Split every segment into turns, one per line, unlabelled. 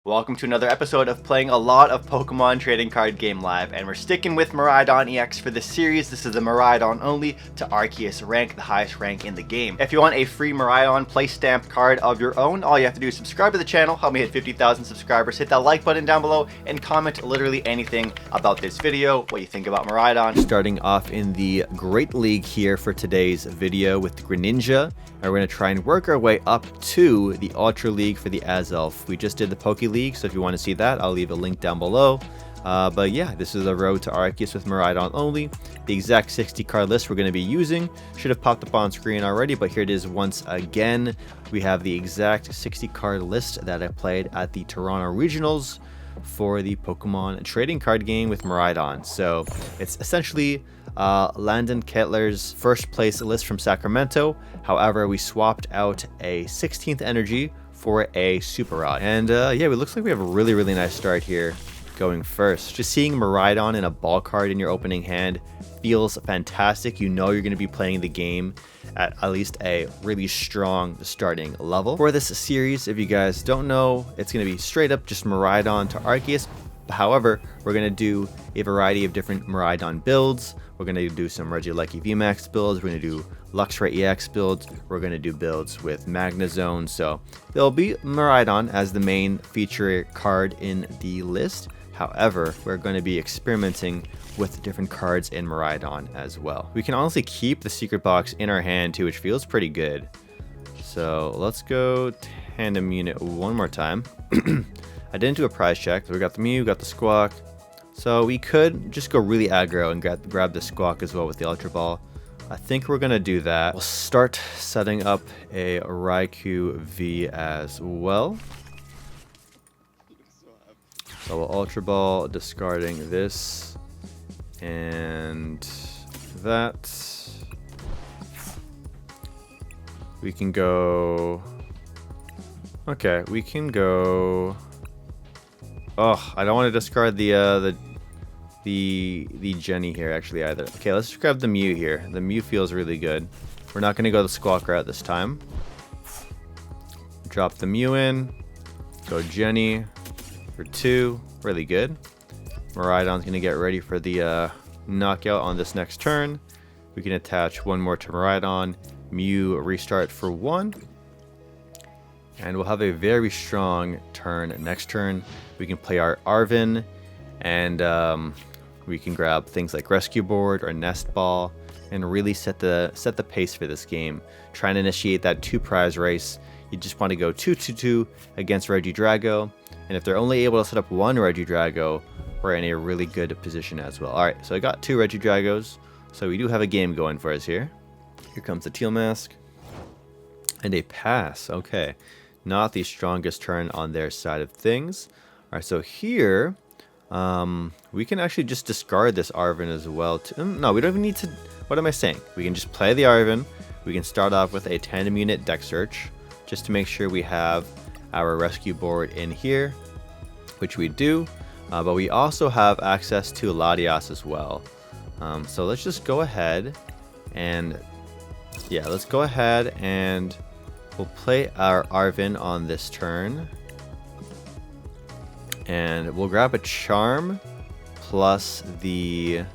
Welcome to another episode of playing a lot of Pokemon Trading Card Game Live, and we're sticking with Miraidon EX for this series. This is the Miraidon only to Arceus rank, the highest rank in the game. If you want a free Miraidon play stamped card of your own, all you have to do is subscribe to the channel, help me hit 50,000 subscribers, hit that like button down below, and comment literally anything about this video, what you think about Miraidon. Starting off in the Great League here for today's video with the Greninja, and we're going to try and work our way up to the Ultra League for the Azelf. We just did the Poke League, so if you want to see that, I'll leave a link down below. But yeah, this is the road to Arceus with Miraidon only. The exact 60 card list we're going to be using should have popped up on screen already, but here it is once again. We have the exact 60 card list that I played at the Toronto Regionals for the Pokemon trading card game with Miraidon. So it's essentially Landon Kettler's first place list from Sacramento. However, we swapped out a 16th energy for a Super Rod. And yeah, it looks like we have a really nice start here going first. Just seeing Miraidon in a ball card in your opening hand feels fantastic. You know you're going to be playing the game at least a really strong starting level. For this series, if you guys don't know, it's going to be straight up just Miraidon to Arceus. However, we're going to do a variety of different Miraidon builds. We're going to do some Regieleki VMAX builds. We're going to do Luxray EX builds. We're going to do builds with Magnezone. So there'll be Miraidon as the main feature card in the list. However, we're going to be experimenting with different cards in Miraidon as well. We can honestly keep the Secret Box in our hand too, which feels pretty good. So let's go Tandem Unit one more time. I didn't do a prize check. So we got the Mew, got the Squawk. So we could just go really aggro and grab the Squawk as well with the Ultra Ball. I think we're going to do that. We'll start setting up a Raikou V as well. So we'll Ultra Ball, discarding this and that. We can go... Okay, we can go... Oh, I don't want to discard the Jenny here actually either. Okay, let's grab the Mew here. The Mew feels really good. We're not going to go the Squawk route this time. Drop the Mew in. Go Jenny for 2. Really good. Miraidon's going to get ready for the knockout on this next turn. We can attach one more to Miraidon. Mew restart for 1. And we'll have a very strong turn next turn. We can play our Arven, and we can grab things like Rescue Board or Nest Ball, and really set the pace for this game. Trying to initiate that 2 prize race. You just want to go 2-2-2 against Regidrago, and if they're only able to set up 1 Regidrago, we're in a really good position as well. All right, so I got 2 Regidragos, so we do have a game going for us here. Here comes the Teal Mask, and a pass. Okay. Not the strongest turn on their side of things. All right, so here we can actually just discard this Arven as well. No, we don't even need to. What am I saying? We can just play the Arven. We can start off with a Tandem Unit deck search just to make sure we have our Rescue Board in here, which we do. But we also have access to Latias as well. So let's just go ahead and we'll play our Arven on this turn. And we'll grab a Charm plus the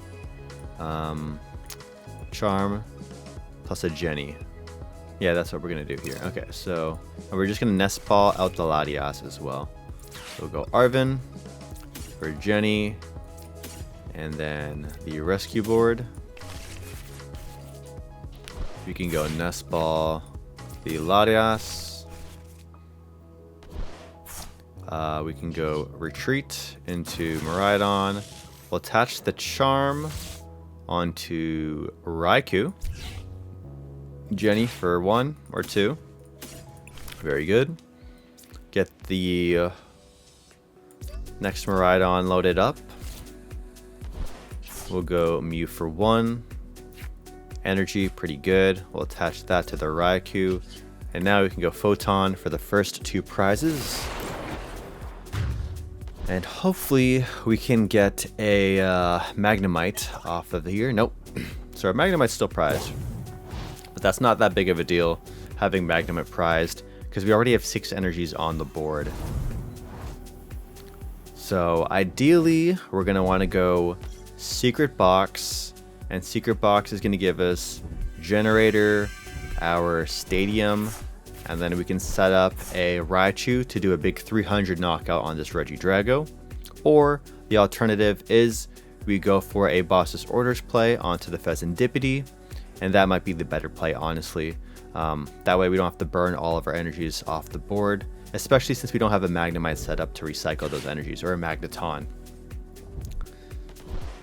Charm plus a Jenny. Yeah, that's what we're going to do here. Okay, so we're just going to Nest Ball out the Latias as well. So we'll go Arven for Jenny, and then the Rescue Board. We can go Nest Ball the Latias. We can go retreat into Miraidon. We'll attach the Charm onto Raikou. Jenny for 1 or 2. Very good. Get the next Miraidon loaded up. We'll go Mew for 1. Energy, pretty good. We'll attach that to the Raikou. And now we can go Photon for the first 2 prizes. And hopefully we can get a Magnemite off of here. Nope. So our Magnemite's still prized. But that's not that big of a deal, having Magnemite prized, because we already have 6 energies on the board. So ideally, we're going to want to go Secret Box, and Secret Box is going to give us Generator, our Stadium, and then we can set up a Raichu to do a big 300 knockout on this Regidrago. Or the alternative is we go for a Boss's Orders play onto the Fezandipiti, and that might be the better play, honestly. That way we don't have to burn all of our energies off the board, especially since we don't have a Magnemite set up to recycle those energies, or a Magneton.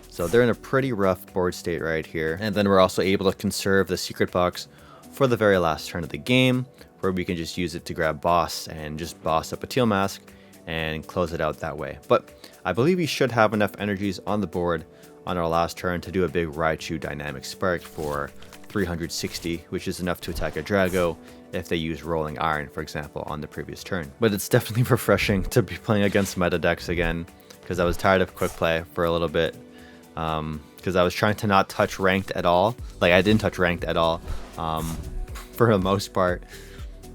So they're in a pretty rough board state right here. And then we're also able to conserve the Secret Box for the very last turn of the game, where we can just use it to grab Boss and just boss up a Teal Mask and close it out that way. But I believe we should have enough energies on the board on our last turn to do a big Raichu Dynamic Spark for 360, which is enough to attack a Drago if they use Rolling Iron, for example, on the previous turn. But it's definitely refreshing to be playing against meta decks again, because I was tired of quick play for a little bit, because I was trying to not touch ranked at all. Like, I didn't touch ranked at all for the most part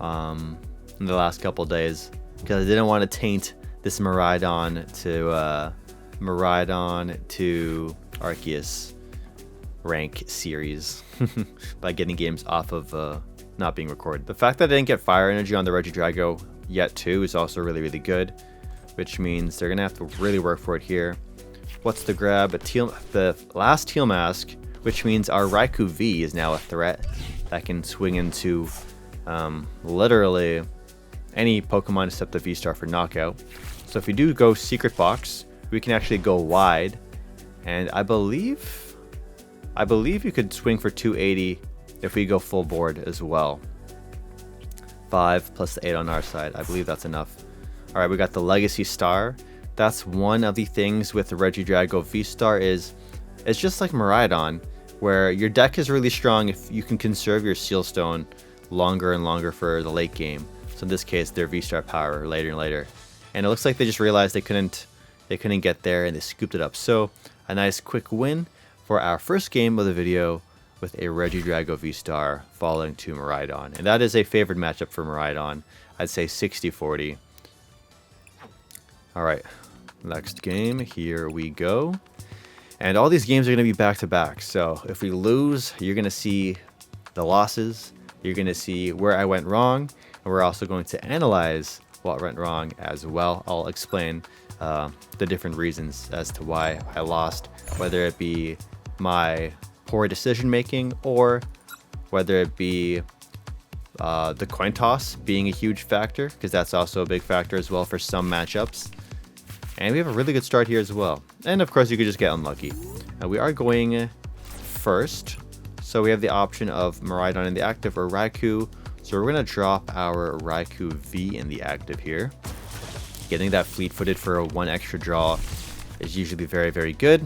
in the last couple days, because I didn't want to taint this Miraidon to Arceus rank series by getting games off of not being recorded. The fact that I didn't get fire energy on the Regidrago yet too is also really good, which means they're gonna have to really work for it here. What's the grab? The last Teal Mask, which means our Raikou V is now a threat that can swing into literally any Pokemon except the V-Star for knockout. So if we do go Secret Box, we can actually go wide, and I believe you could swing for 280 if we go full board as well. 5 plus the 8 on our side. I believe that's enough. All right, we got the Legacy Star. That's one of the things with the Regidrago V-Star is it's just like Miraidon, where your deck is really strong if you can conserve your Sealstone longer and longer for the late game. So in this case, their V-Star power later and later. And it looks like they just realized they couldn't get there, and they scooped it up. So a nice quick win for our first game of the video with a Regidrago V-Star falling to Miraidon. And that is a favored matchup for Miraidon. I'd say 60-40. Alright, next game, here we go. And all these games are going to be back-to-back. So if we lose, you're going to see the losses. You're going to see where I went wrong. And we're also going to analyze what went wrong as well. I'll explain the different reasons as to why I lost, whether it be my poor decision making or whether it be the coin toss being a huge factor, because that's also a big factor as well for some matchups. And we have a really good start here as well. And of course you could just get unlucky. We are going first, so we have the option of Miraidon in the active or Raikou. So we're going to drop our Raikou V in the active here. Getting that fleet-footed for a 1 extra draw is usually very good.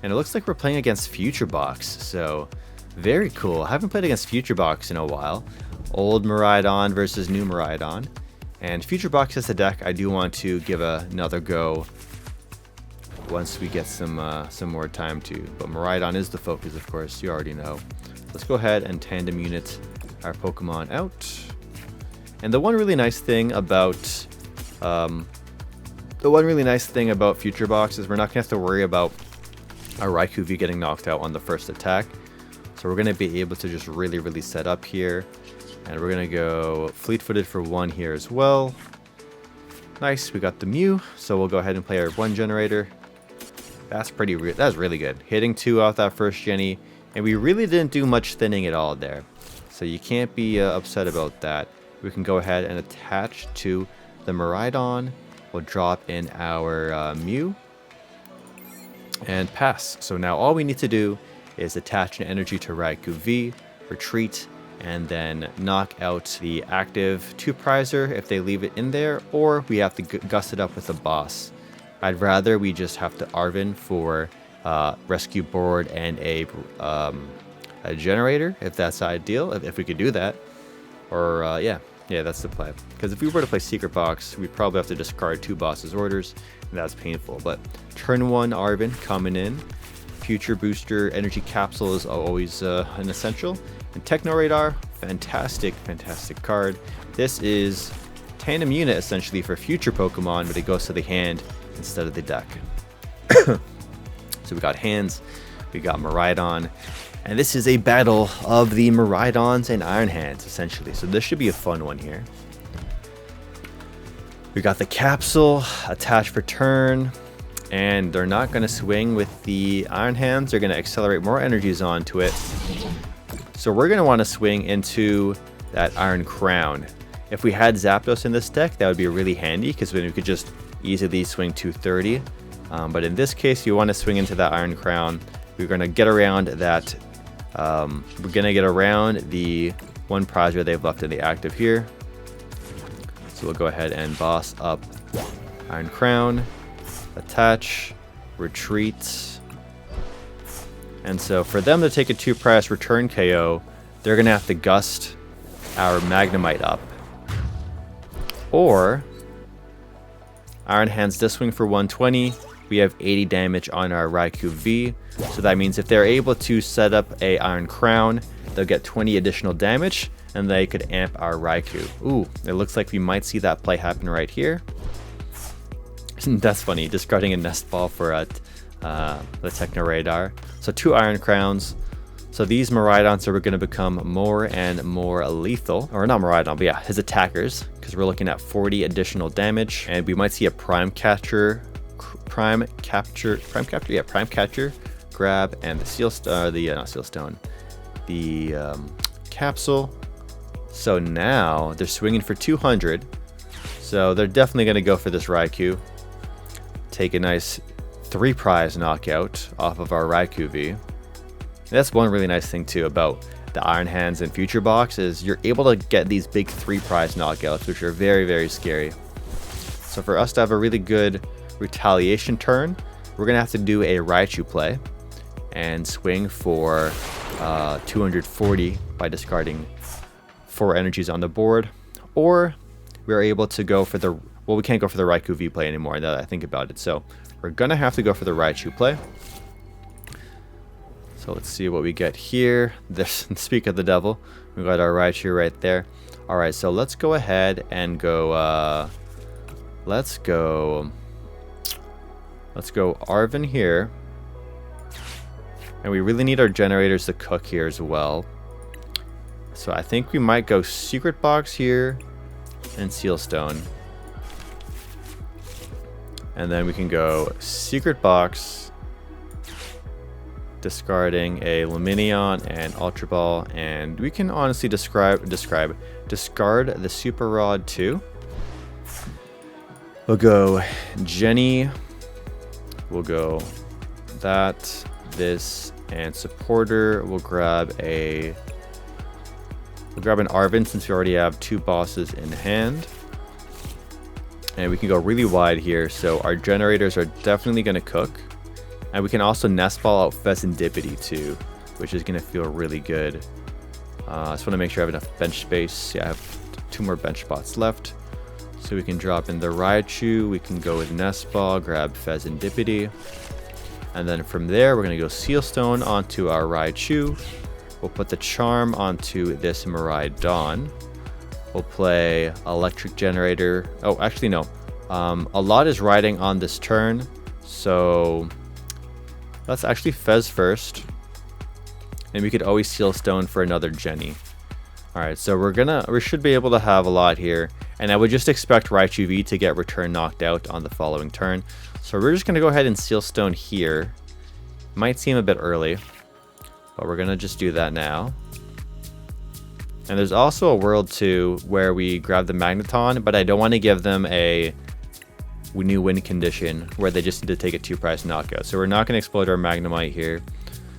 And it looks like we're playing against Future Box, so very cool. I haven't played against Future Box in a while. Old Miraidon versus new Miraidon. And Future Box as a deck I do want to give another go once we get some more time to. But Miraidon is the focus, of course, you already know. Let's go ahead and tandem unit our Pokemon out. And the one really nice thing about Future Box is we're not gonna have to worry about our Raikou V getting knocked out on the first attack. So we're gonna be able to just really set up here. And we're gonna go fleet-footed for 1 here as well. Nice, we got the Mew, so we'll go ahead and play our 1 generator. That's really good. Hitting 2 off that first Genny, and we really didn't do much thinning at all there. So you can't be upset about that. We can go ahead and attach to the Miraidon. We'll drop in our Mew and pass. So now all we need to do is attach an energy to Raikou V, retreat, and then knock out the active 2-prizer if they leave it in there, or we have to gust it up with a boss. I'd rather we just have to Arven for Rescue Board and a generator, if that's ideal, if we could do that. Or yeah, that's the play. Because if we were to play Secret Box, we'd probably have to discard 2 Boss's Orders, and that's painful. But turn 1 Arven coming in. Future Booster Energy Capsule is always an essential. And Techno Radar, fantastic card. This is tandem unit essentially for future Pokemon, but it goes to the hand instead of the deck. So we got hands, we got Miraidon, and this is a battle of the Miraidons and Iron Hands essentially. So this should be a fun one here. We got the capsule attached for turn, and they're not going to swing with the Iron Hands. They're going to accelerate more energies onto it. So we're going to want to swing into that Iron Crown. If we had Zapdos in this deck, that would be really handy because then we could just easily swing 230. But in this case, you want to swing into that Iron Crown. We're going to get around that. We're going to get around the one prize where they've left in the active here. So we'll go ahead and boss up Iron Crown, attach, retreat. And so for them to take a 2-prize return KO, they're going to have to gust our Magnemite up. Or Iron Hands does swing for 120. We have 80 damage on our Raikou V. So that means if they're able to set up a Iron Crown, they'll get 20 additional damage, and they could amp our Raikou. Ooh, it looks like we might see that play happen right here. That's funny, discarding a Nest Ball for the Techno Radar. So 2 Iron Crowns. So these Miraidons are going to become more and more lethal. Or not Miraidon, but yeah, his attackers. Because we're looking at 40 additional damage. And we might see a Prime Catcher, grab, and the capsule. So now they're swinging for 200. So they're definitely going to go for this Raikou. Take a nice 3-prize knockout off of our Raikou V. That's one really nice thing too about the Iron Hands and Future Box is you're able to get these big 3-prize knockouts, which are very, very scary. So for us to have a really good retaliation turn, we're going to have to do a Raichu play and swing for 240 by discarding 4 energies on the board. Or we're able to go for the, well, we can't go for the Raikou V play anymore now that I think about it. So we're going to have to go for the Raichu play. So let's see what we get here. This, speak of the devil, we got our Raichu right there. All right, so let's go ahead and go, let's go Arven here. And we really need our generators to cook here as well. So I think we might go Secret Box here and Sealstone. And then we can go Secret Box, discarding a Lumineon and Ultra Ball, and we can honestly discard the Super Rod too. We'll go Jenny, we'll go that, this, and supporter. We'll grab an Arven since we already have 2 bosses in hand. And we can go really wide here, so our generators are definitely going to cook. And we can also Nest Ball out Fezandipiti too, which is going to feel really good. I just want to make sure I have enough bench space. Yeah, I have 2 more bench spots left. So we can drop in the Raichu, we can go with Nest Ball, grab Fezandipiti. And then from there, we're going to go Sealstone onto our Raichu. We'll put the Charm onto this Miraidon. We'll play Electric Generator. Oh, actually, no. A lot is riding on this turn. So let's actually Fez first. And we could always Sealstone for another Jenny. Alright, so we should be able to have a lot here. And I would just expect Raichu V to get return knocked out on the following turn. So we're just going to go ahead and Sealstone here. Might seem a bit early, but we're going to just do that now. And there's also a world too where we grab the Magneton, but I don't want to give them a new win condition where they just need to take a 2-prize knockout. So we're not going to explode our Magnemite here.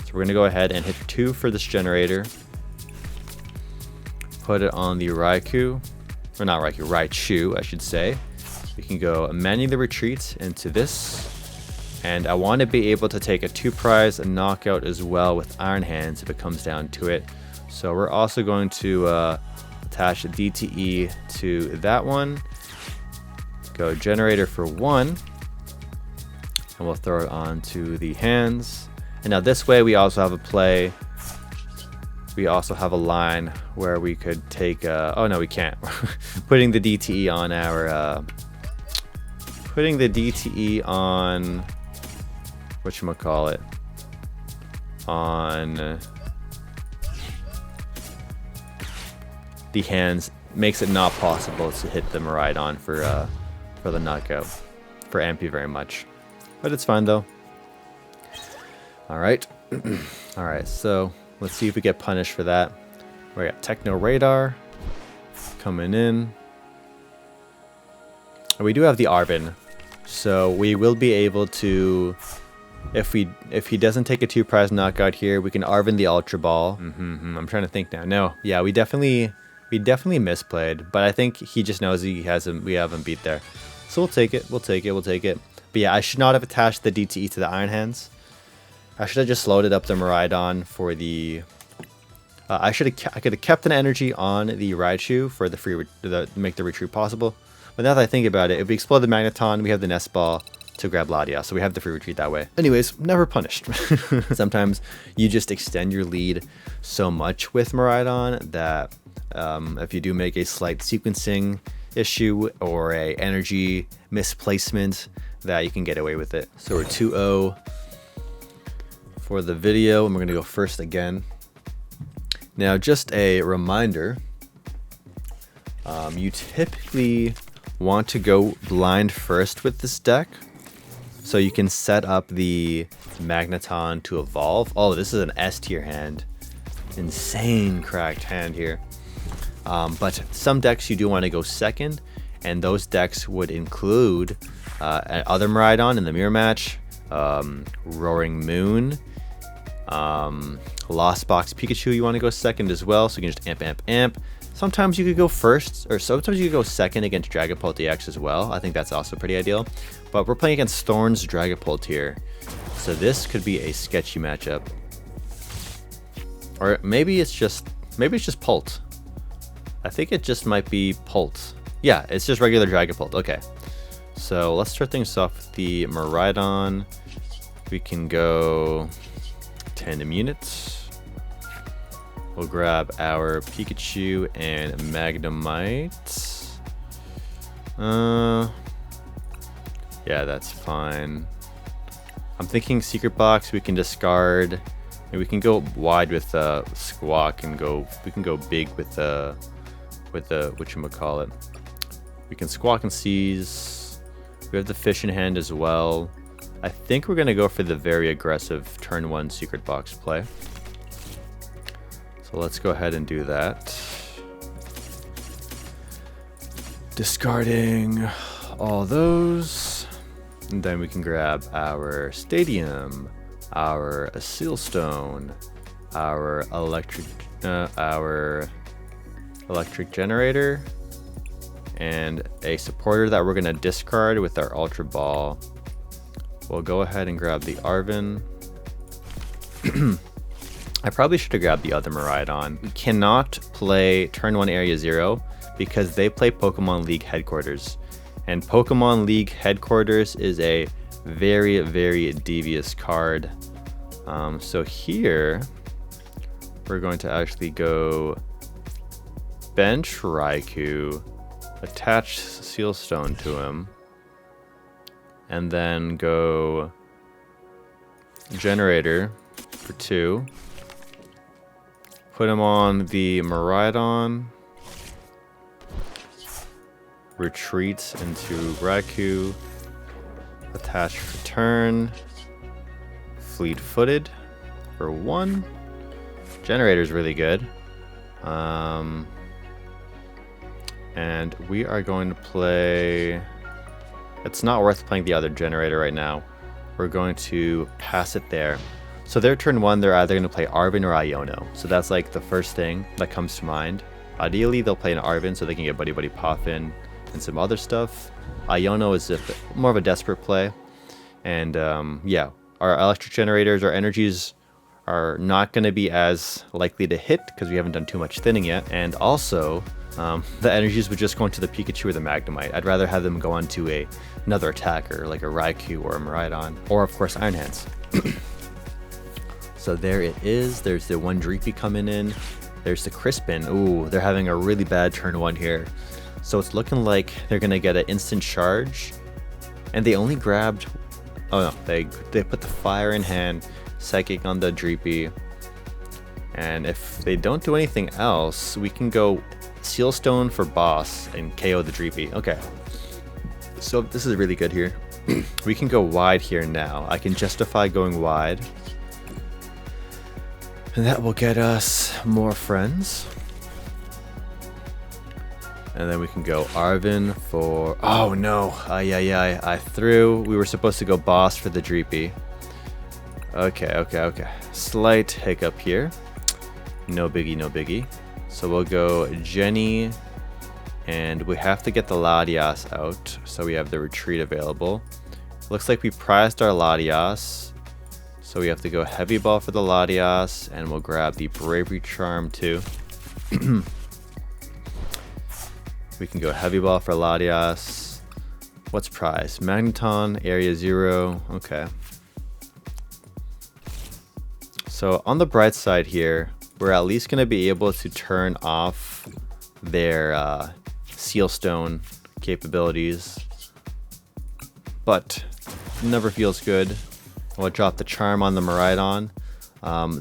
So we're going to go ahead and hit 2 for this generator. Put it on the Raikou. Or not Raikou, Raichu, I should say. We can go manually retreat into this. And I want to be able to take a 2-prize knockout as well with Iron Hands if it comes down to it. So we're also going to attach a DTE to that one. Go generator for 1. And we'll throw it onto the hands. And now this way we also have a play
we also have a line where we could take, oh no, we can't. Putting the DTE on our, whatchamacallit, on the hands makes it not possible to hit the Miraidon for the knockout for Ampy very much, but it's fine though. All right. All right, so let's see if we get punished for that. We got Techno Radar coming in. We do have the Arven, so we will be able to, if he doesn't take a 2-prize knockout here, we can Arven the Ultra Ball. I'm trying to think now. No, yeah, we definitely misplayed, but I think he just knows we have him beat there. So we'll take it. But yeah, I should not have attached the DTE to the Iron Hands. I should have just loaded up the Miraidon for the. I could have kept an energy on the Raichu for the free make the retreat possible. But now that I think about it, if we explode the Magneton, we have the Nest Ball to grab Latias, so we have the free retreat that way. Anyways, never punished. Sometimes you just extend your lead so much with Miraidon that if you do make a slight sequencing issue or a energy misplacement, that you can get away with it. So we're 2-0 for the video, and we're gonna go first again. Now, just a reminder, you typically want to go blind first with this deck, so you can set up the Magneton to evolve. Oh, this is an S tier hand. Insane cracked hand here. But some decks you do want to go second, and those decks would include other Miraidon in the mirror match, Roaring Moon, Lost Box Pikachu you want to go second as well, so you can just amp. Sometimes you could go first, or sometimes you could go second against Dragapult DX as well. I think that's also pretty ideal. But we're playing against Thorn's Dragapult here, so this could be a sketchy matchup. Or maybe it's just Pult. I think it just might be Pult. Yeah, it's just regular Dragapult. Okay, so let's start things off with the Miraidon. We can go Tandem Units. We'll grab our Pikachu and Magnemite. Yeah, that's fine. I'm thinking Secret Box we can discard. And we can go wide with Squawk and we can go big with whatchamacallit. We can Squawk and Seize. We have the Fish in hand as well. I think we're gonna go for the very aggressive turn 1 Secret Box play. So let's go ahead and do that. Discarding all those. And then we can grab our Stadium, our Sealstone, our Electric Generator, and a supporter that we're going to discard with our Ultra Ball. We'll go ahead and grab the Arven. I probably should have grabbed the other Miraidon. We cannot play turn 1 Area 0 because they play Pokemon League Headquarters. And Pokemon League Headquarters is a very, very devious card. So here, we're going to actually go bench Raikou, attach Sealstone to him, and then go Generator for 2. Put him on the Miraidon. Retreat into Raikou. Attach for turn. Fleet-footed for 1. Generator's really good. And we are going to play... It's not worth playing the other Generator right now. We're going to pass it there. So their turn 1, they're either going to play Arven or Iono. So that's like the first thing that comes to mind. Ideally, they'll play an Arven so they can get Buddy Buddy Poffin and some other stuff. Iono is more of a desperate play. And yeah, our Electric Generators, our energies are not going to be as likely to hit because we haven't done too much thinning yet. And also, the energies would just go into the Pikachu or the Magnemite. I'd rather have them go onto another attacker like a Raikou or a Miraidon, or of course Iron Hands. So there it is. There's the one Dreepy coming in. There's the Crispin. Ooh, they're having a really bad turn 1 here. So it's looking like they're gonna get an instant charge. And they only grabbed, oh no, they put the fire in hand, Psychic on the Dreepy. And if they don't do anything else, we can go Seal Stone for boss and KO the Dreepy. Okay. So this is really good here. We can go wide here now. I can justify going wide. And that will get us more friends. And then we can go Arven for... Oh no! I threw... We were supposed to go boss for the Dreepy. Okay. Slight hiccup here. No biggie, no biggie. So we'll go Jenny. And we have to get the Latias out. So we have the retreat available. Looks like we prized our Latias. So we have to go Heavy Ball for the Latias. And we'll grab the Bravery Charm too. We can go Heavy Ball for Latias. What's prize? Magneton, Area 0. Okay. So on the bright side here, we're at least going to be able to turn off their Seal Stone capabilities. But never feels good. We'll drop the Charm on the Miraidon.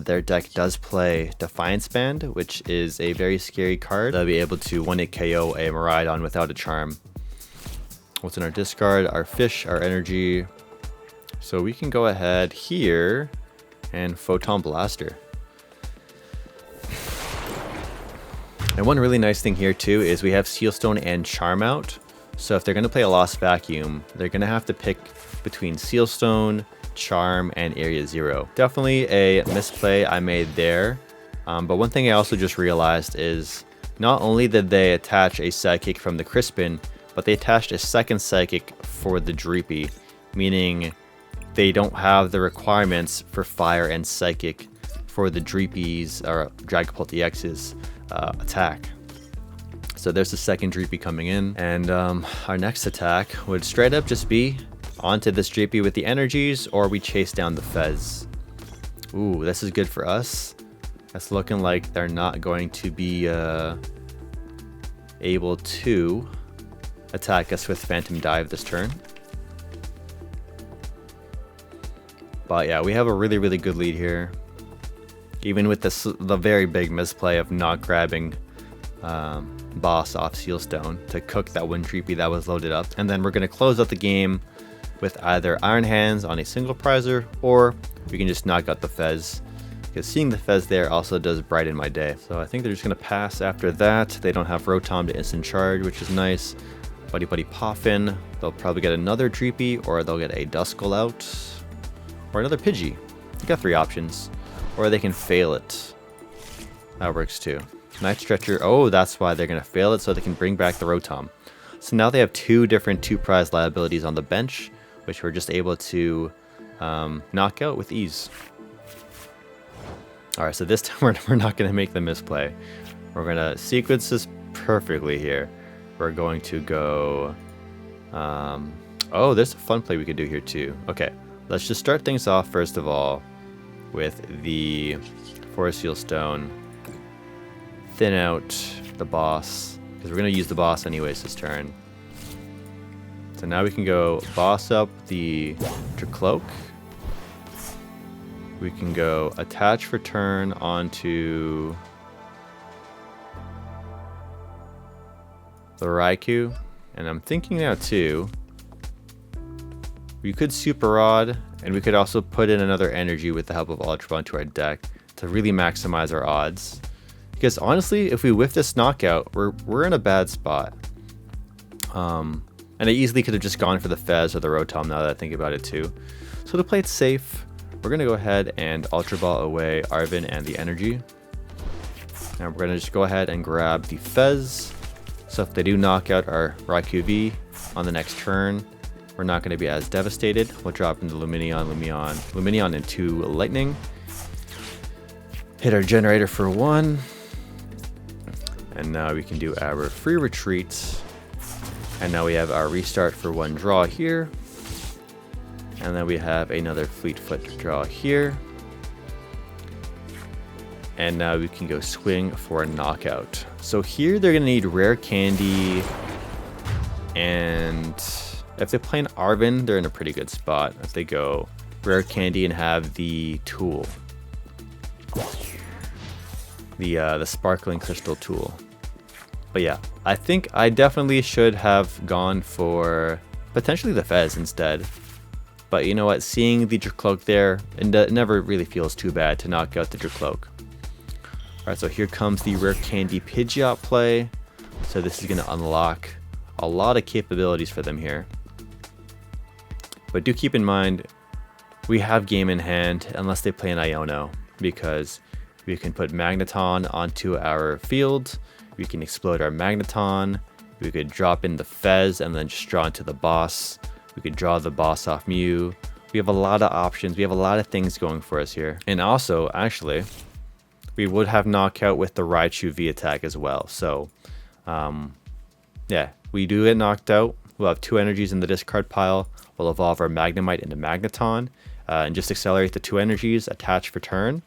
Their deck does play Defiance Band, which is a very scary card. They'll be able to 1-hit KO a Miraidon without a Charm. What's in our discard? Our Fish, our Energy. So we can go ahead here and Photon Blaster. And one really nice thing here too is we have Seal Stone and Charm out. So if they're going to play a Lost Vacuum, they're going to have to pick between Seal Stone, Charm, and Area 0. Definitely a misplay I made there. But one thing I also just realized is not only did they attach a Psychic from the Crispin, but they attached a second Psychic for the Dreepy, meaning they don't have the requirements for Fire and Psychic for the Dreepy's or Dragapult EX's attack. So there's the second Dreepy coming in, and our next attack would straight up just be onto this Dreepy with the energies, or we chase down the Fez. Ooh, this is good for us. It's looking like they're not going to be able to attack us with Phantom Dive this turn. But yeah, we have a really good lead here. Even with the very big misplay of not grabbing boss off Seal Stone to cook that one Dreepy that was loaded up. And then we're going to close out the game with either Iron Hands on a single prizer, or we can just knock out the Fez, because seeing the Fez there also does brighten my day. So I think they're just going to pass after that. They don't have Rotom to instant charge, which is nice. Buddy Poffin. They'll probably get another Dreepy, or they'll get a Duskull out, or another Pidgey. You got 3 options. Or they can fail it. That works too. Night Stretcher. Oh, that's why they're going to fail it, so they can bring back the Rotom. So now they have 2 different 2-prize liabilities on the bench, which we're just able to knock out with ease. Alright, so this time we're not going to make the misplay. We're going to sequence this perfectly here. We're going to go... oh, there's a fun play we could do here too. Okay, let's just start things off first of all with the Forest Seal Stone. Thin out the boss, because we're going to use the boss anyways this turn. So now we can go boss up the Cloak. We can go attach for turn onto the Raikou. And I'm thinking now too, we could Super Rod, and we could also put in another energy with the help of Ultra Ball into our deck to really maximize our odds. Because honestly, if we whiff this knockout, we're in a bad spot. And I easily could have just gone for the Fez or the Rotom now that I think about it too. So to play it safe, we're going to go ahead and Ultra Ball away Arven and the energy. And we're going to just go ahead and grab the Fez. So if they do knock out our Raikou V on the next turn, we're not going to be as devastated. We'll drop into Lumineon into Lightning. Hit our generator for 1. And now we can do our free retreat. And now we have our restart for 1 draw here. And then we have another Fleetfoot draw here. And now we can go swing for a knockout. So here they're gonna need rare candy, and if they play an Arven, they're in a pretty good spot. If they go rare candy and have the tool, the sparkling crystal tool. But yeah, I think I definitely should have gone for potentially the Fez instead. But you know what, seeing the Dracloak there, it never really feels too bad to knock out the Dracloak. Alright, so here comes the rare candy Pidgeot play. So this is going to unlock a lot of capabilities for them here. But do keep in mind, we have game in hand unless they play an Iono, because we can put Magneton onto our field, we can explode our Magneton, we could drop in the Fez and then just draw into the boss, we could draw the boss off Mew. We have a lot of options, we have a lot of things going for us here. And also, actually, we would have knockout with the Raichu V attack as well. So, yeah, we do get knocked out. We'll have 2 energies in the discard pile. We'll evolve our Magnemite into Magneton and just accelerate the 2 energies, attach for turn.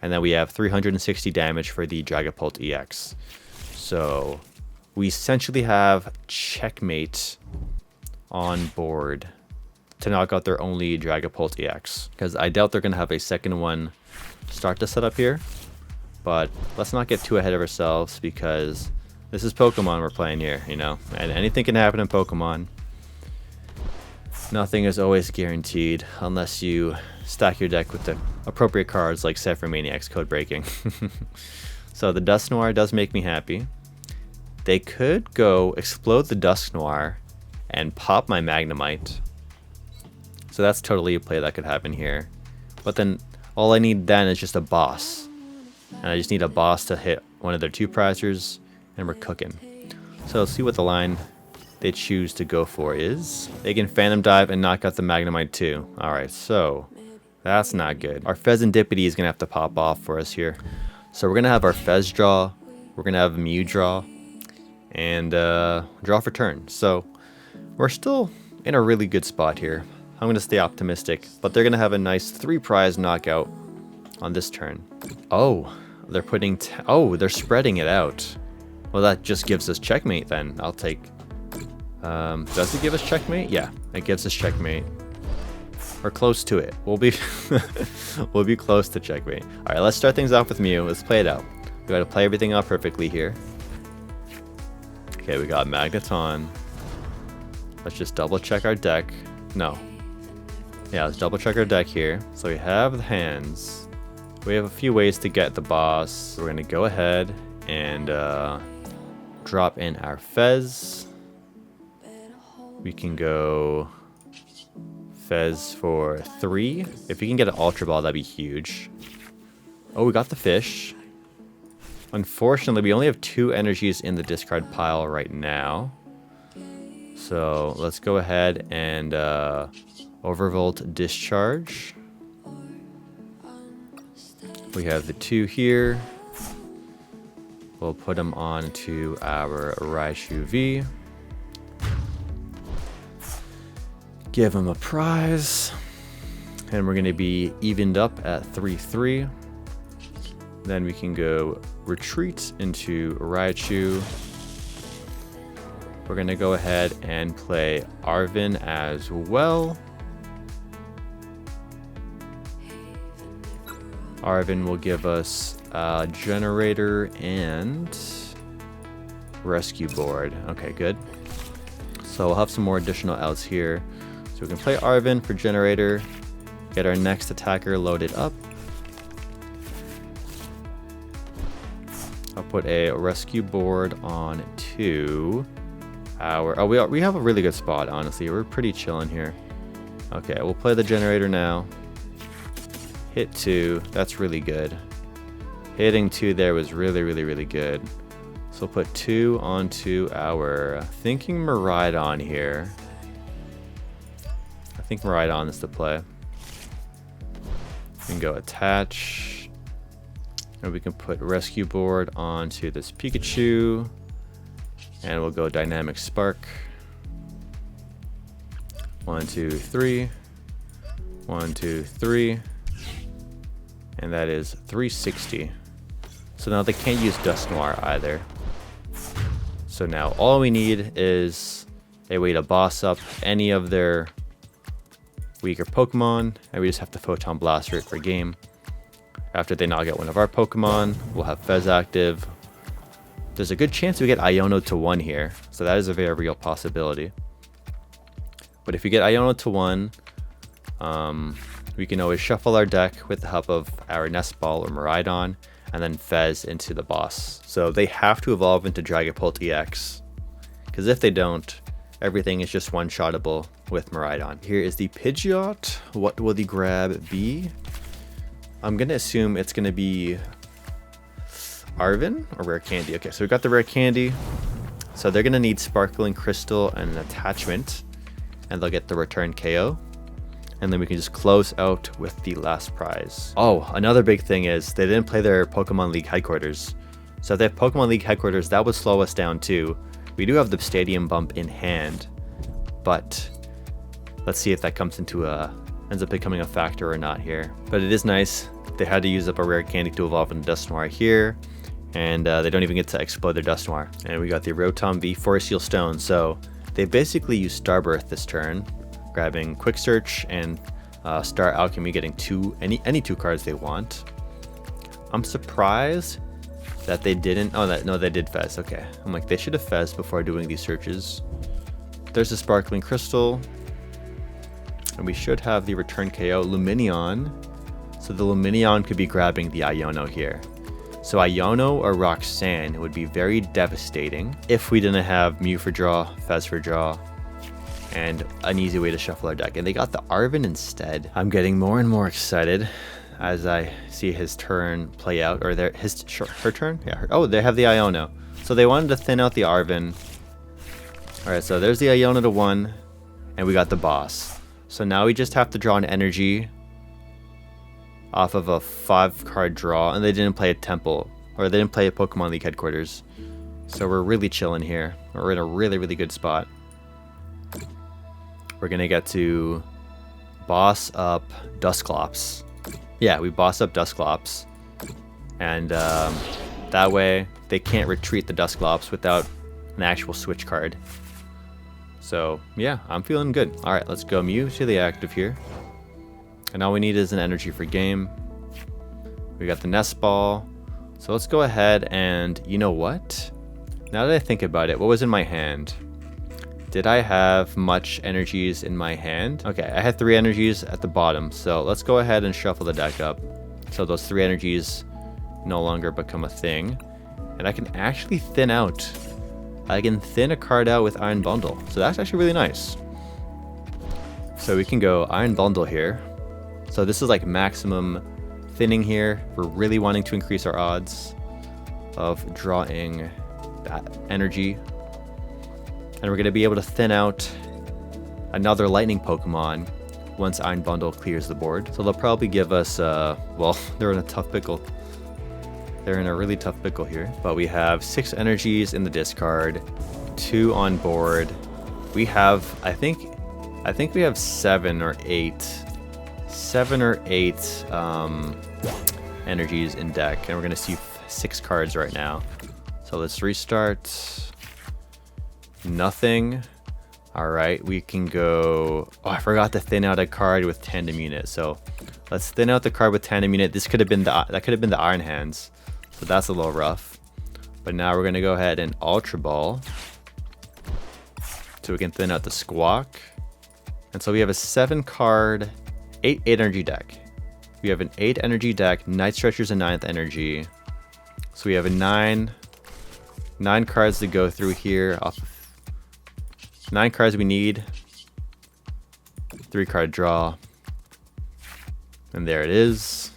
And then we have 360 damage for the Dragapult EX. So we essentially have Checkmate on board to knock out their only Dragapult EX. Because I doubt they're going to have a second one start to set up here. But let's not get too ahead of ourselves, because this is Pokemon we're playing here, you know, and anything can happen in Pokemon. Nothing is always guaranteed unless you stack your deck with the appropriate cards like Set for Maniacs Code Breaking. So the Dusknoir does make me happy. They could go explode the Dusknoir and pop my Magnemite. So that's totally a play that could happen here. But then all I need then is just a boss. And I just need a boss to hit one of their 2 prizers, and we're cooking. So let's see what the line they choose to go for is. They can Phantom Dive and knock out the Magnemite too. Alright, so that's not good. Our Fezandipiti is going to have to pop off for us here. So we're going to have our Fez draw, we're going to have Mew draw, and draw for turn. So we're still in a really good spot here. I'm going to stay optimistic, but they're going to have a nice 3 prize knockout on this turn. Oh, they're putting... oh, they're spreading it out. Well, that just gives us checkmate then. I'll take... does it give us checkmate? Yeah, it gives us checkmate. We're close to it. We'll be we'll be close to checkmate. All right, let's start things off with Mew. Let's play it out. We got to play everything out perfectly here. Okay, we got Magneton. Let's just double check our deck. No. Yeah, let's double check our deck here. So we have the hands. We have a few ways to get the boss. We're gonna go ahead and drop in our Fez. We can go Fez for 3. If we can get an Ultra Ball, that'd be huge. Oh, we got the fish. Unfortunately, we only have 2 energies in the discard pile right now. So let's go ahead and Overvolt Discharge. We have the 2 here. We'll put them onto our Raichu V. Give him a prize. And we're going to be evened up at 3-3. Then we can go retreat into Raichu. We're going to go ahead and play Arven as well. Arven will give us Generator and Rescue Board. Okay, good. So we'll have some more additional outs here. So we can play Arven for Generator, get our next attacker loaded up. I'll put a Rescue Board on to our... oh, we have a really good spot, honestly. We're pretty chilling here. Okay, we'll play the Generator now. Hit 2, that's really good. Hitting 2 there was really good. So we'll put 2 onto our thinking Miraidon here. I think Miraidon is the play. We can go attach. And we can put Rescue Board onto this Pikachu. And we'll go Dynamic Spark. 1, 2, 3. 1, 2, 3. And that is 360. So now they can't use Dust Noir either. So now all we need is a way to boss up any of their weaker Pokemon, and we just have to Photon Blast it for game. After they knock out one of our Pokemon, we'll have Fez active. There's a good chance we get Iono to 1 here, so that is a very real possibility. But if we get Iono to 1, we can always shuffle our deck with the help of our Nest Ball or Miraidon, and then Fez into the boss. So they have to evolve into Dragapult EX, because if they don't, everything is just one-shottable with Miraidon. Here is the Pidgeot. What will the grab be? I'm gonna assume it's gonna be Arven or Rare Candy. Okay, so we got the Rare Candy. So they're gonna need Sparkling Crystal and an attachment, and they'll get the return KO. And then we can just close out with the last prize. Oh, another big thing is they didn't play their Pokemon League headquarters. So if they have Pokemon League headquarters, that would slow us down too. We do have the stadium bump in hand, but let's see if that ends up becoming a factor or not here. But it is nice. They had to use up a Rare Candy to evolve into Dust Noir here, and they don't even get to explode their Dust Noir. And we got the Rotom V Forest Seal Stone. So they basically use Starbirth this turn, grabbing Quick Search and Star Alchemy, getting any two cards they want. I'm surprised that they didn't. Oh, no, they did Fez. Okay, I'm like, they should have Fez before doing these searches. There's a Sparkling Crystal, and we should have the return KO Lumineon. So the Lumineon could be grabbing the Iono here. So Iono or Roxanne would be very devastating if we didn't have Mew for draw, Fez for draw, and an easy way to shuffle our deck. And they got the Arven instead. I'm getting more and more excited as I see his turn play out, or her turn? Yeah. Oh, they have the Iono. So they wanted to thin out the Arven. All right, so there's the Iono to 1, and we got the boss. So now we just have to draw an energy off of a 5-card draw, and they didn't play a Temple, or they didn't play a Pokemon League headquarters. So we're really chilling here. We're in a really, really good spot. We're gonna get to boss up Dusclops. Yeah, we boss up Dusclops, and that way they can't retreat the Dusclops without an actual switch card. So yeah, I'm feeling good. All right, let's go Mew to the active here, and all we need is an energy for game. We got the Nest Ball, so let's go ahead and, you know what? Now that I think about it, what was in my hand? Did I have much energies in my hand? Okay, I had 3 energies at the bottom, so let's go ahead and shuffle the deck up. So those 3 energies no longer become a thing. And I can actually thin out. I can thin a card out with Iron Bundle. So that's actually really nice. So we can go Iron Bundle here. So this is like maximum thinning here. We're really wanting to increase our odds of drawing that energy. And we're going to be able to thin out another lightning Pokemon once Iron Bundle clears the board. So they'll probably give us, well, they're in a tough pickle. They're in a really tough pickle here. But we have 6 energies in the discard, 2 on board. We have, I think we have 7 or 8 energies in deck. And we're going to see 6 cards right now. So let's restart. Nothing. All right, we can go. Oh, I forgot to thin out a card with Tandem Unit. So let's thin out the card with Tandem Unit. This could have been the Iron Hands. So that's a little rough. But now we're gonna go ahead and Ultra Ball, so we can thin out the Squawk. And so we have a 7-card, 8 energy deck. We have an 8 energy deck. Night Stretcher's a 9th energy. So we have a 9 cards to go through here. Off of 9 cards we need. 3-card draw. And there it is.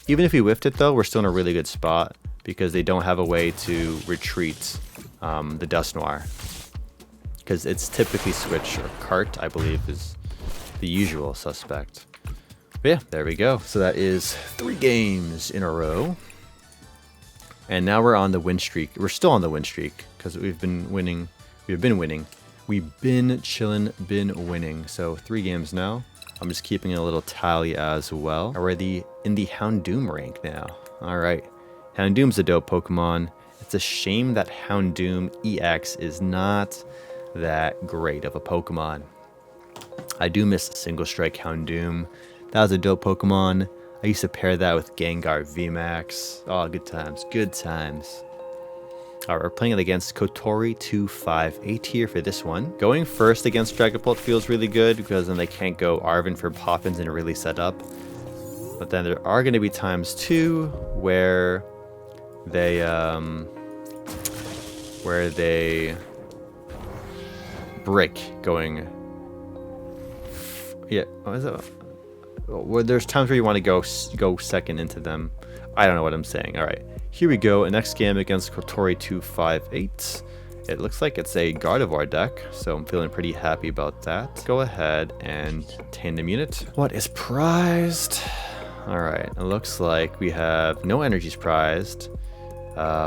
Even if we whiffed it though, we're still in a really good spot because they don't have a way to retreat the Dust Noir. Because it's typically Switch or Cart, I believe, is the usual suspect. But yeah, there we go. So that is 3 games in a row. And now we're on the win streak. We're still on the win streak because we've been winning. We've been chilling, been winning. So 3 games now. I'm just keeping a little tally as well. We're in the Houndoom rank now. All right. Houndoom's a dope Pokemon. It's a shame that Houndoom EX is not that great of a Pokemon. I do miss Single Strike Houndoom. That was a dope Pokemon. I used to pair that with Gengar VMAX. Oh, good times, good times. Alright, we're playing it against Kotori 258 here for this one. Going first against Dragapult feels really good because then they can't go Arven for Poffins and really set up. But then there are going to be times too where they brick going. Yeah, what is that? Well, there's times where you want to go second into them. I don't know what I'm saying. All right, here we go. Next game against Kotori 258. It looks like it's a Gardevoir deck, so I'm feeling pretty happy about that. Go ahead and tandem unit. What is prized? All right, it looks like we have no energies prized.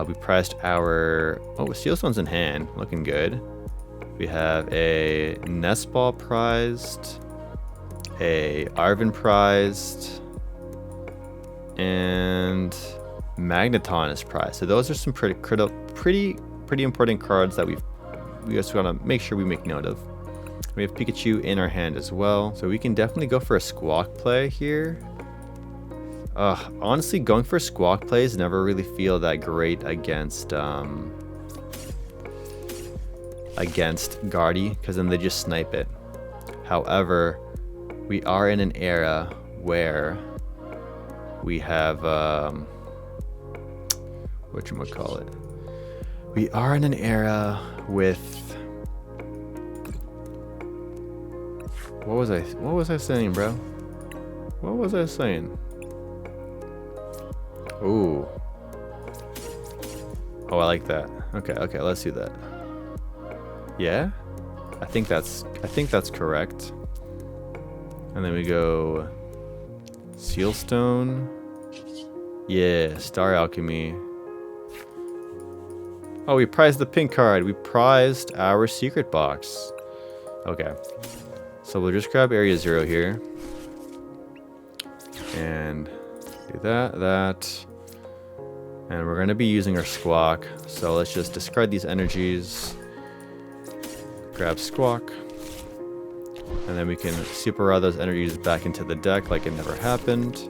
We prized our Steel Stones in hand, looking good. We have a Nest Ball prized. A Arven prized, and Magneton is prized. So those are some pretty important cards that we just want to make sure we make note of. We have Pikachu in our hand as well, so we can definitely go for a Squawk play here. Honestly, going for Squawk plays never really feel that great against Guardy, because then they just snipe it. However, we are in an era where we have whatchamacallit. We are in an era with what was I saying, bro? What was I saying? Ooh. Oh, I like that. Okay, let's do that. Yeah? I think that's correct. And then we go Sealstone. Yeah, Star Alchemy. Oh, we prized the pink card. We prized our secret box. Okay. So we'll just grab Area 0 here. And do that. And we're going to be using our Squawk. So let's just discard these energies. Grab Squawk. And then we can super rod those energies back into the deck like it never happened.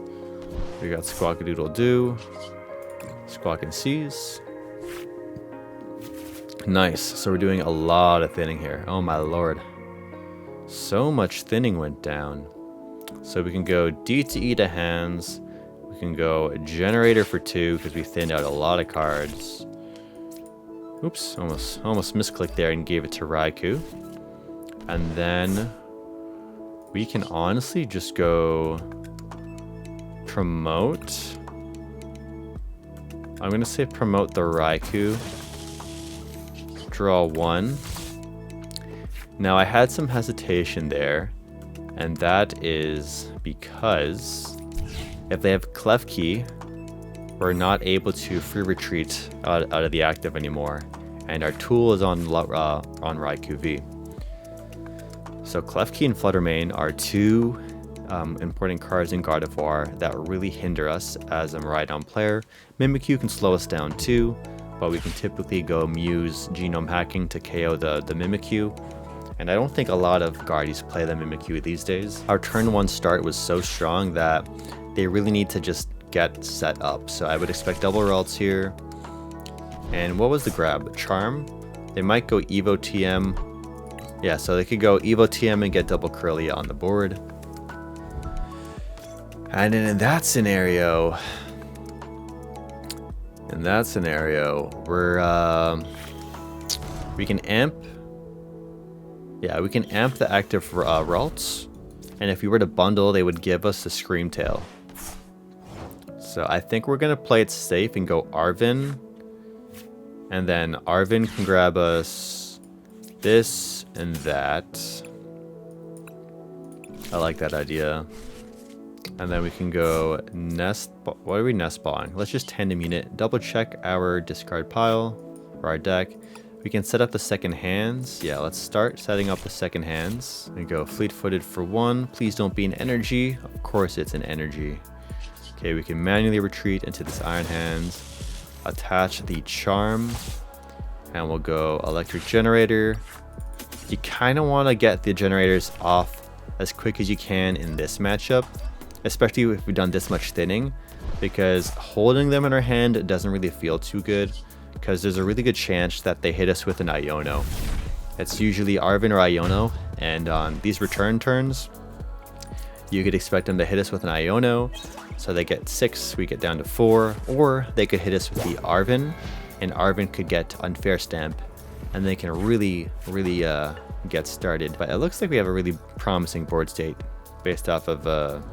We got Squawk-a-doodle-doo. Squawk and Seize. Nice. So we're doing a lot of thinning here. Oh my lord. So much thinning went down. So we can go D to E to hands. We can go Generator for 2 because we thinned out a lot of cards. Oops, almost misclicked there and gave it to Raikou. And then we can honestly just go promote. I'm gonna say promote the Raikou. Draw 1. Now I had some hesitation there, and that is because if they have Klefki, we're not able to free retreat out of the active anymore, and our tool is on Raikou V. So Klefki and Fluttermane are two important cards in Gardevoir that really hinder us as a Miraidon player. Mimikyu can slow us down too, but we can typically go Muse Genome Hacking to KO the Mimikyu. And I don't think a lot of Guardies play the Mimikyu these days. Our turn 1 start was so strong that they really need to just get set up. So I would expect double Ralts here. And what was the grab? Charm? They might go Evo TM. Yeah, so they could go Evo TM and get double Corellia on the board. And then in that scenario, we can amp. Yeah, we can amp the active Ralts. And if we were to bundle, they would give us the Screamtail. So I think we're going to play it safe and go Arven. And then Arven can grab us this and that. I like that idea. And then we can go what are we nest balling? Let's just tandem unit. Double check our discard pile or our deck. We can set up the second hands. Yeah, let's start setting up the second hands. We go fleet-footed for 1. Please don't be an energy. Of course it's an energy. Okay, we can manually retreat into this Iron Hands. attach the charm, and we'll go Electric Generator. You kind of want to get the generators off as quick as you can in this matchup, especially if we've done this much thinning, because holding them in our hand doesn't really feel too good, because there's a really good chance that they hit us with an Iono. It's usually Arven or Iono, and on these return turns, you could expect them to hit us with an Iono, so they get 6, we get down to 4, or they could hit us with the Arven, and Arven could get Unfair Stamp, and they can really get started. But it looks like we have a really promising board state based off of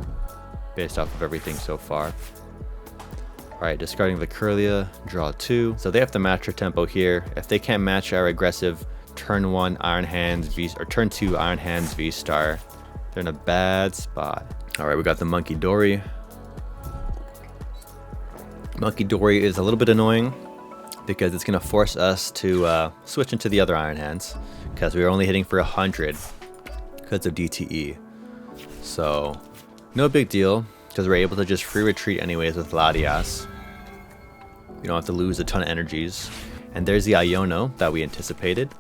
everything so far. All right, discarding the Curlia, draw 2. So they have to match our tempo here. If they can't match our aggressive turn 1 Iron Hands V or turn 2 Iron Hands V Star, they're in a bad spot. All right, we got the Monkey Dory. Monkey Dory is a little bit annoying because it's going to force us to switch into the other Iron Hands, because we were only hitting for 100 because of DTE. So no big deal, because we're able to just free retreat anyways with Latias. We don't have to lose a ton of energies. And there's the Iono that we anticipated.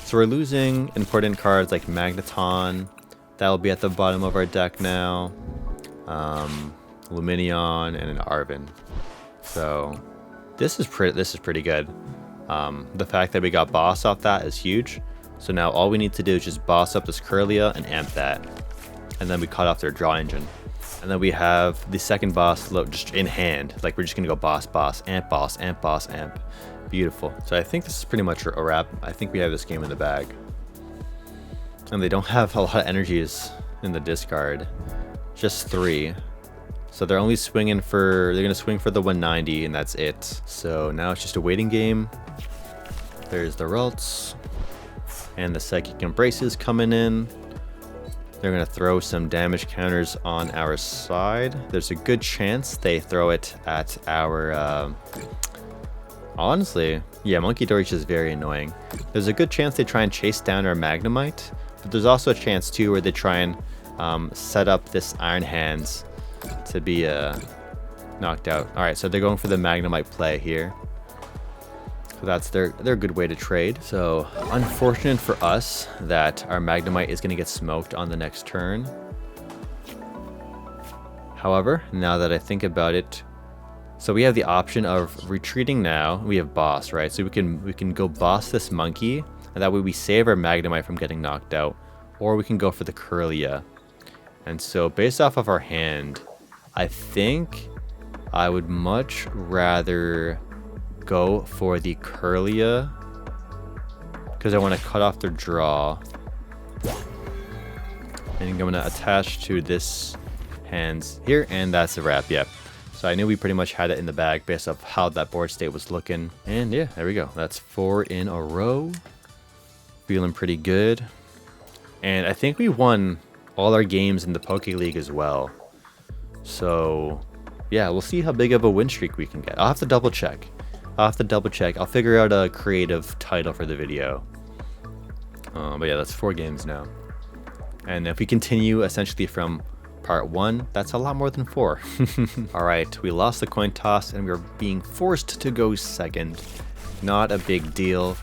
So we're losing important cards like Magneton. That will be at the bottom of our deck now. Lumineon and an Arven. So this is pretty good. The fact that we got boss off that is huge. So now all we need to do is just boss up this Curlia and amp that. And then we cut off their draw engine. And then we have the second boss just in hand. Like, we're just gonna go boss, amp, boss, amp, boss, amp. Beautiful. So I think this is pretty much a wrap. I think we have this game in the bag. And they don't have a lot of energies in the discard. Just 3. So they're only swinging for, they're gonna swing for the 190 and that's it. So now it's just a waiting game. There's the Ralts. And the Psychic Embraces coming in. They're going to throw some damage counters on our side. There's a good chance they throw it at our... honestly, yeah, Monkey Dory is very annoying. There's a good chance they try and chase down our Magnemite. But there's also a chance, too, where they try and set up this Iron Hands to be knocked out. Alright, so they're going for the Magnemite play here. So that's their good way to trade. So unfortunate for us that our Magnemite is going to get smoked on the next turn. However, now that I think about it, so we have the option of retreating now. We have boss, right? So we can go boss this monkey, and that way we save our Magnemite from getting knocked out. Or we can go for the Curlia. And so based off of our hand, I think I would much rather go for the Curlia, because I want to cut off their draw. And I'm going to attach to this hands here, and that's a wrap. Yep. So I knew we pretty much had it in the bag based off how that board state was looking. And yeah, there we go. That's 4 in a row. Feeling pretty good. And I think we won all our games in the Poke League as well. So yeah, we'll see how big of a win streak we can get. I'll have to double check. I'll figure out a creative title for the video. But yeah, that's 4 games now. And if we continue essentially from part 1, that's a lot more than 4. Alright, we lost the coin toss and we're being forced to go second. Not a big deal.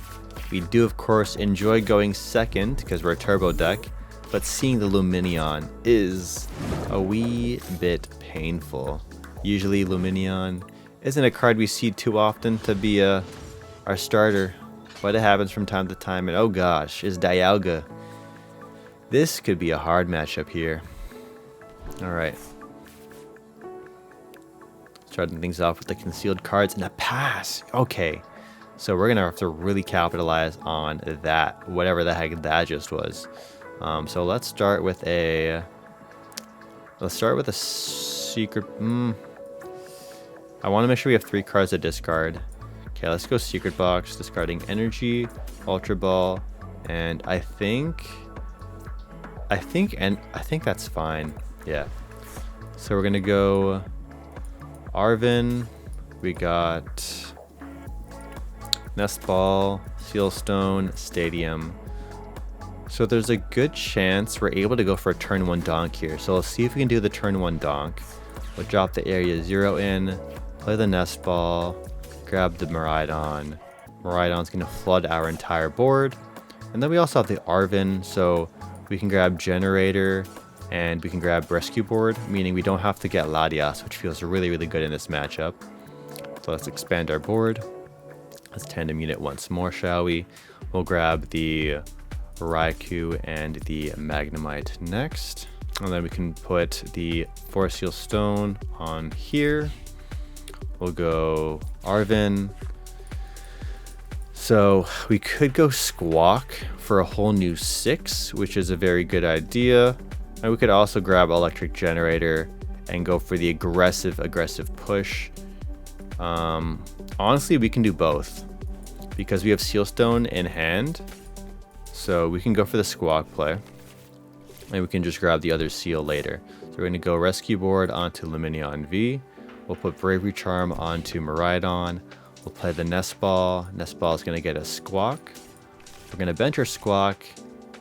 We do, of course, enjoy going second because we're a turbo deck. But seeing the Lumineon is a wee bit painful. Usually Lumineon isn't a card we see too often to be our starter, but it happens from time to time. And oh gosh, is Dialga. This could be a hard matchup here. Alright. Starting things off with the concealed cards and a pass. Okay. So we're going to have to really capitalize on that, whatever the heck that just was. So let's start with a secret. I want to make sure we have 3 cards to discard. Okay, let's go Secret Box, discarding Energy, Ultra Ball, and I think that's fine. Yeah. So we're gonna go Arven. We got Nest Ball, Sealstone, Stadium. So there's a good chance we're able to go for a turn 1 donk here. So let's see if we can do the turn 1 donk. We'll drop the area 0 in, play the Nest Ball, grab the Miraidon. Miraidon's going to flood our entire board. And then we also have the Arven, so we can grab Generator and we can grab Rescue Board, meaning we don't have to get Latias, which feels really, really good in this matchup. So let's expand our board. Let's tandem unit once more, shall we? We'll grab the Raikou and the Magnemite next. And then we can put the Force Seal Stone on here. We'll go Arven. So we could go Squawk for a whole new 6, which is a very good idea. And we could also grab Electric Generator and go for the aggressive push. Honestly, we can do both because we have Seal Stone in hand. So we can go for the Squawk play. And we can just grab the other seal later. So we're going to go Rescue Board onto Lumineon V. We'll put Bravery Charm onto Miraidon. We'll play the Nest Ball. Nest Ball is going to get a Squawk. We're going to bench our Squawk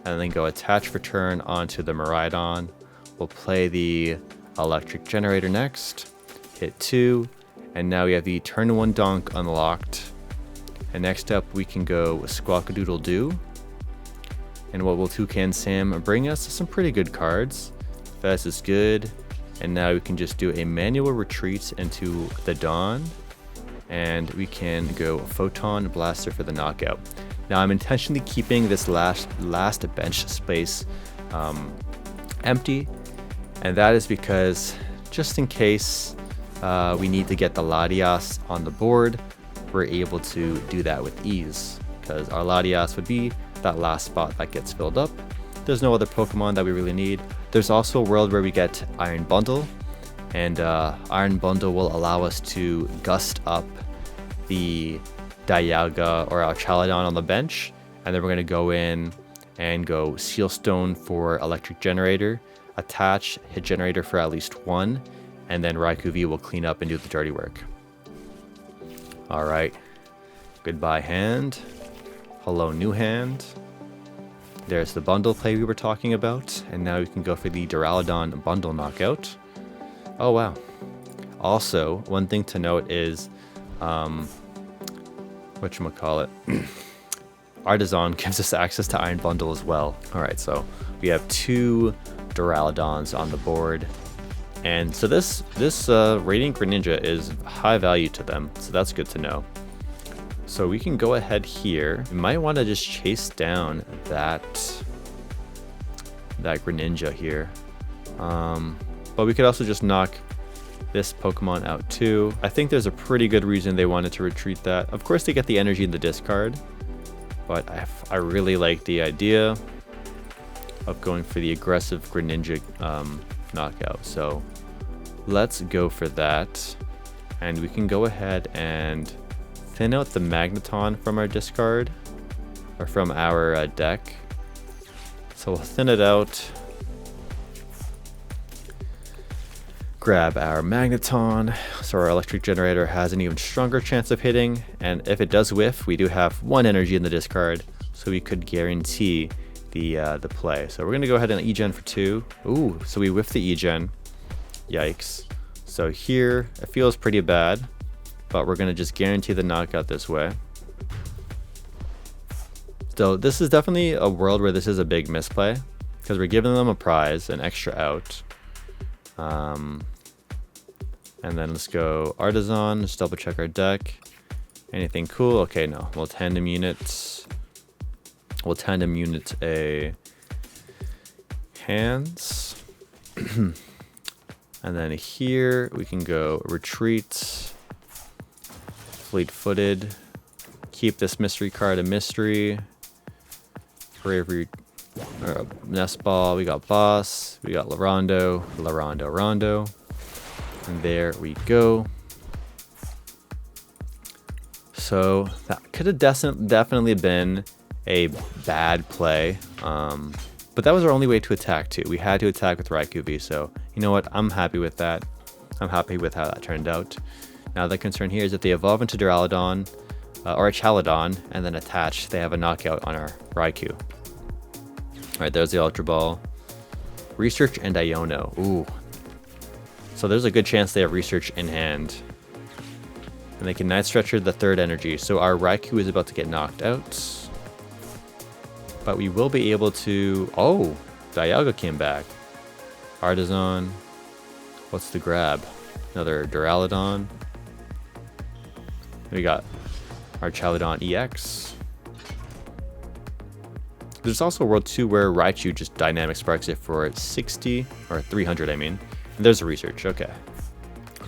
and then go attach for turn onto the Miraidon. We'll play the Electric Generator next. Hit 2. And now we have the turn 1 Donk unlocked. And next up we can go Squawkadoodle-Doo. And what will Toucan Sam bring us? Some pretty good cards. Fez is good. And now we can just do a manual retreat into the Dawn. And we can go Photon Blaster for the knockout. Now I'm intentionally keeping this last bench space empty. And that is because just in case we need to get the Latias on the board, we're able to do that with ease. Because our Latias would be that last spot that gets filled up. There's no other Pokemon that we really need. There's also a world where we get Iron Bundle, and Iron Bundle will allow us to gust up the Dialga or our Chaladon on the bench, and then we're going to go in and go Seal Stone for Electric Generator, attach, hit Generator for at least 1, and then Raikou V will clean up and do the dirty work. Alright, goodbye hand. Hello, new hand. There's the bundle play we were talking about, and now we can go for the Duraludon bundle knockout. Oh wow. Also, one thing to note is, whatchamacallit, Artisan gives us access to Iron Bundle as well. Alright, so we have 2 Duraludons on the board, and so this Radiant Greninja is high value to them, so that's good to know. So we can go ahead here. We might want to just chase down that Greninja here. But we could also just knock this Pokemon out too. I think there's a pretty good reason they wanted to retreat that. Of course they get the energy in the discard, but I really like the idea of going for the aggressive Greninja knockout. So let's go for that. And we can go ahead and thin out the Magneton from our discard, or from our deck. So we'll thin it out, grab our Magneton, so our Electric Generator has an even stronger chance of hitting, and if it does whiff, we do have 1 energy in the discard, so we could guarantee the play. So we're gonna go ahead and E-Gen for 2. Ooh, so we whiffed the E-Gen. Yikes. So here, it feels pretty bad, but we're going to just guarantee the knockout this way. So this is definitely a world where this is a big misplay, because we're giving them a prize, an extra out. And then let's go Artisan, just double check our deck. Anything cool? Okay, no. We'll tandem units. We'll tandem unit a hands. And then here we can go retreat. Fleet-footed, keep this mystery card a mystery. Bravery, Nest Ball, we got Boss, we got Rondo, and there we go. So that could have definitely been a bad play, but that was our only way to attack too. We had to attack with Raikou V, so you know what, I'm happy with that. I'm happy with how that turned out. Now the concern here is if they evolve into Duraludon or a Chaladon and then attach, they have a knockout on our Raikou. Alright, there's the Ultra Ball. Research and Iono. Ooh. So there's a good chance they have Research in hand. And they can Night Stretcher the third energy. So our Raikou is about to get knocked out. But we will be able to... Oh! Dialga came back. Artisan. What's the grab? Another Duraludon. We got our Chaladon EX. There's also World 2 where Raichu just Dynamic Sparks it for 60, or 300 I mean. And there's a research, okay.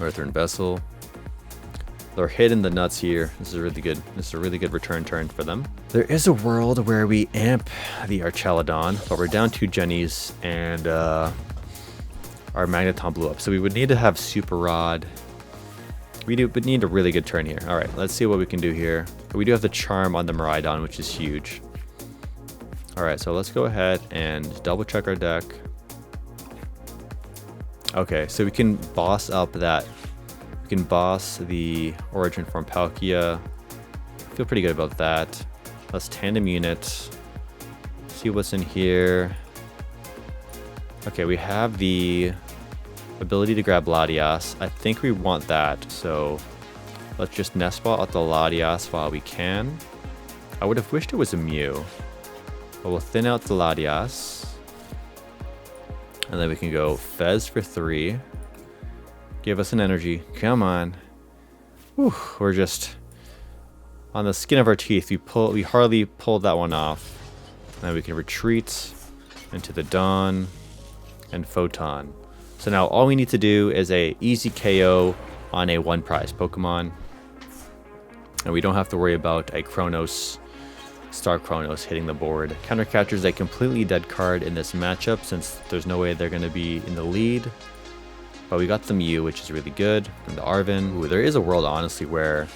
Earthern Vessel. They're hitting the nuts here. This is really good. This is a really good return turn for them. There is a world where we amp the Archaladon, but we're down 2 Jennies and our Magneton blew up. So we would need to have Super Rod. We would need a really good turn here. All right, let's see what we can do here. We do have the Charm on the Miraidon, which is huge. All right, so let's go ahead and double check our deck. Okay, so we can boss up that. We can boss the Origin Form Palkia. Feel pretty good about that. Let's tandem unit. See what's in here. Okay, we have the ability to grab Latias. I think we want that, so let's just nest ball out the Latias while we can. I would have wished it was a Mew. But we'll thin out the Latias. And then we can go Fez for 3. Give us an energy. Come on. Whew, we're just on the skin of our teeth. We hardly pulled that one off. Now we can retreat into the Dawn and Photon. So now all we need to do is a easy KO on a 1 prize Pokemon. And we don't have to worry about a Star Chronos hitting the board. Counter Catcher's a completely dead card in this matchup since there's no way they're going to be in the lead. But we got the Mew, which is really good. And the Arven. Ooh, there is a world, honestly, where...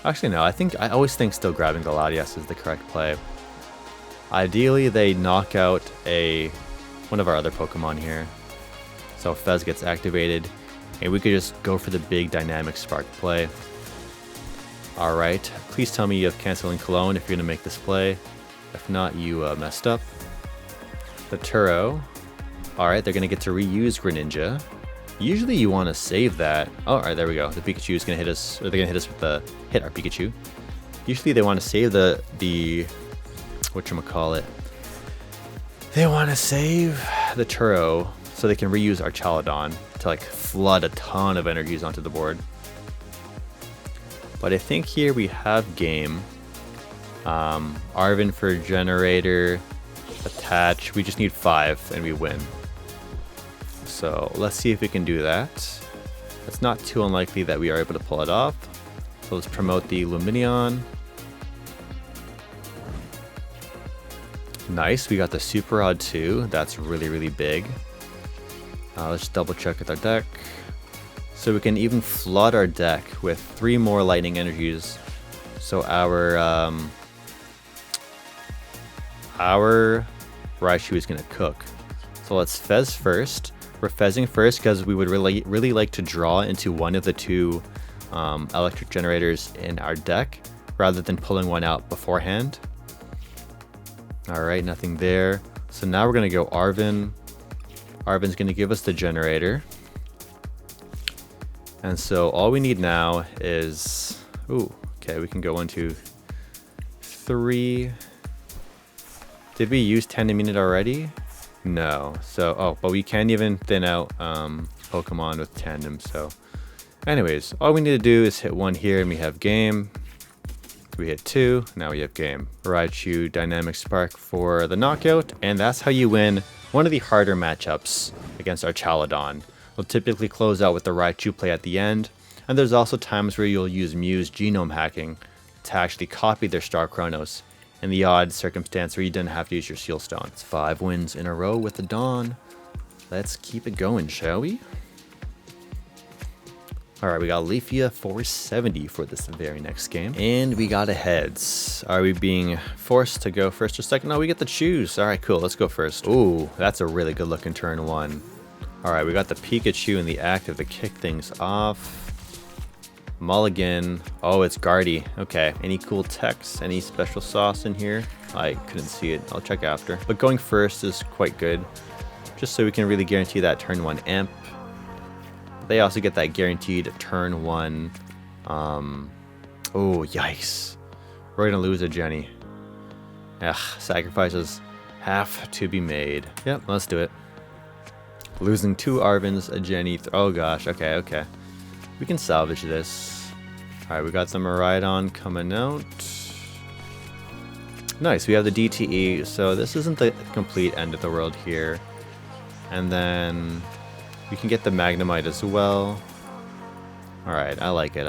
Actually, no. I always think still grabbing the Latias is the correct play. Ideally, they knock out one of our other Pokemon here. So Fez gets activated. And we could just go for the big Dynamic Spark play. Alright, please tell me you have Canceling Cologne if you're going to make this play. If not, you messed up. The Turo. Alright, they're going to get to reuse Greninja. Usually you want to save that. Oh, alright, there we go. The Pikachu is going to hit us, or they're going to hit us with hit our Pikachu. Usually they want to save the whatchamacallit. They want to save the Turo so they can reuse our Chaladon to like flood a ton of energies onto the board. But I think here we have game. Arven for generator, attach. We just need 5 and we win. So let's see if we can do that. It's not too unlikely that we are able to pull it off. So let's promote the Lumineon. Nice, we got the Super Rod too. That's really, really big. Let's double check with our deck. So we can even flood our deck with 3 more lightning energies. So our Raichu is gonna cook. So let's Fez first. We're Fezzing first because we would really like to draw into one of the 2 electric generators in our deck rather than pulling one out beforehand. Alright, nothing there. So now we're gonna go Arven. Arven's gonna give us the generator. And so all we need now is, ooh, okay, we can go 1, 2, 3. Did we use Tandem Unit already? No. So, oh, but we can't even thin out Pokemon with Tandem. So anyways, all we need to do is hit 1 here and we have game. We hit 2, now we have game. Raichu Dynamic Spark for the knockout, and that's how you win one of the harder matchups against our Chaladon. We'll typically close out with the Raichu play at the end, and there's also times where you'll use Mew's genome hacking to actually copy their Star Chronos in the odd circumstance where you didn't have to use your Seal Stone. It's 5 wins in a row with the Dawn. Let's keep it going, shall we? Alright, we got Lefia 470 for this very next game. And we got a heads. Are we being forced to go first or second? No, we get to choose. Alright, cool. Let's go first. Ooh, that's a really good looking turn 1. Alright, we got the Pikachu in the active to kick things off. Mulligan. Oh, it's Guardy. Okay, any cool text? Any special sauce in here? I couldn't see it. I'll check after. But going first is quite good. Just so we can really guarantee that turn 1 amp. They also get that guaranteed turn 1 Oh, yikes. We're gonna lose a Jenny. Ugh, sacrifices have to be made. Yep, let's do it. Losing 2 Arvens, a Jenny. Oh gosh, okay. We can salvage this. Alright, we got the Miraidon coming out. Nice, we have the DTE, so this isn't the complete end of the world here. And then we can get the Magnemite as well. Alright, I like it.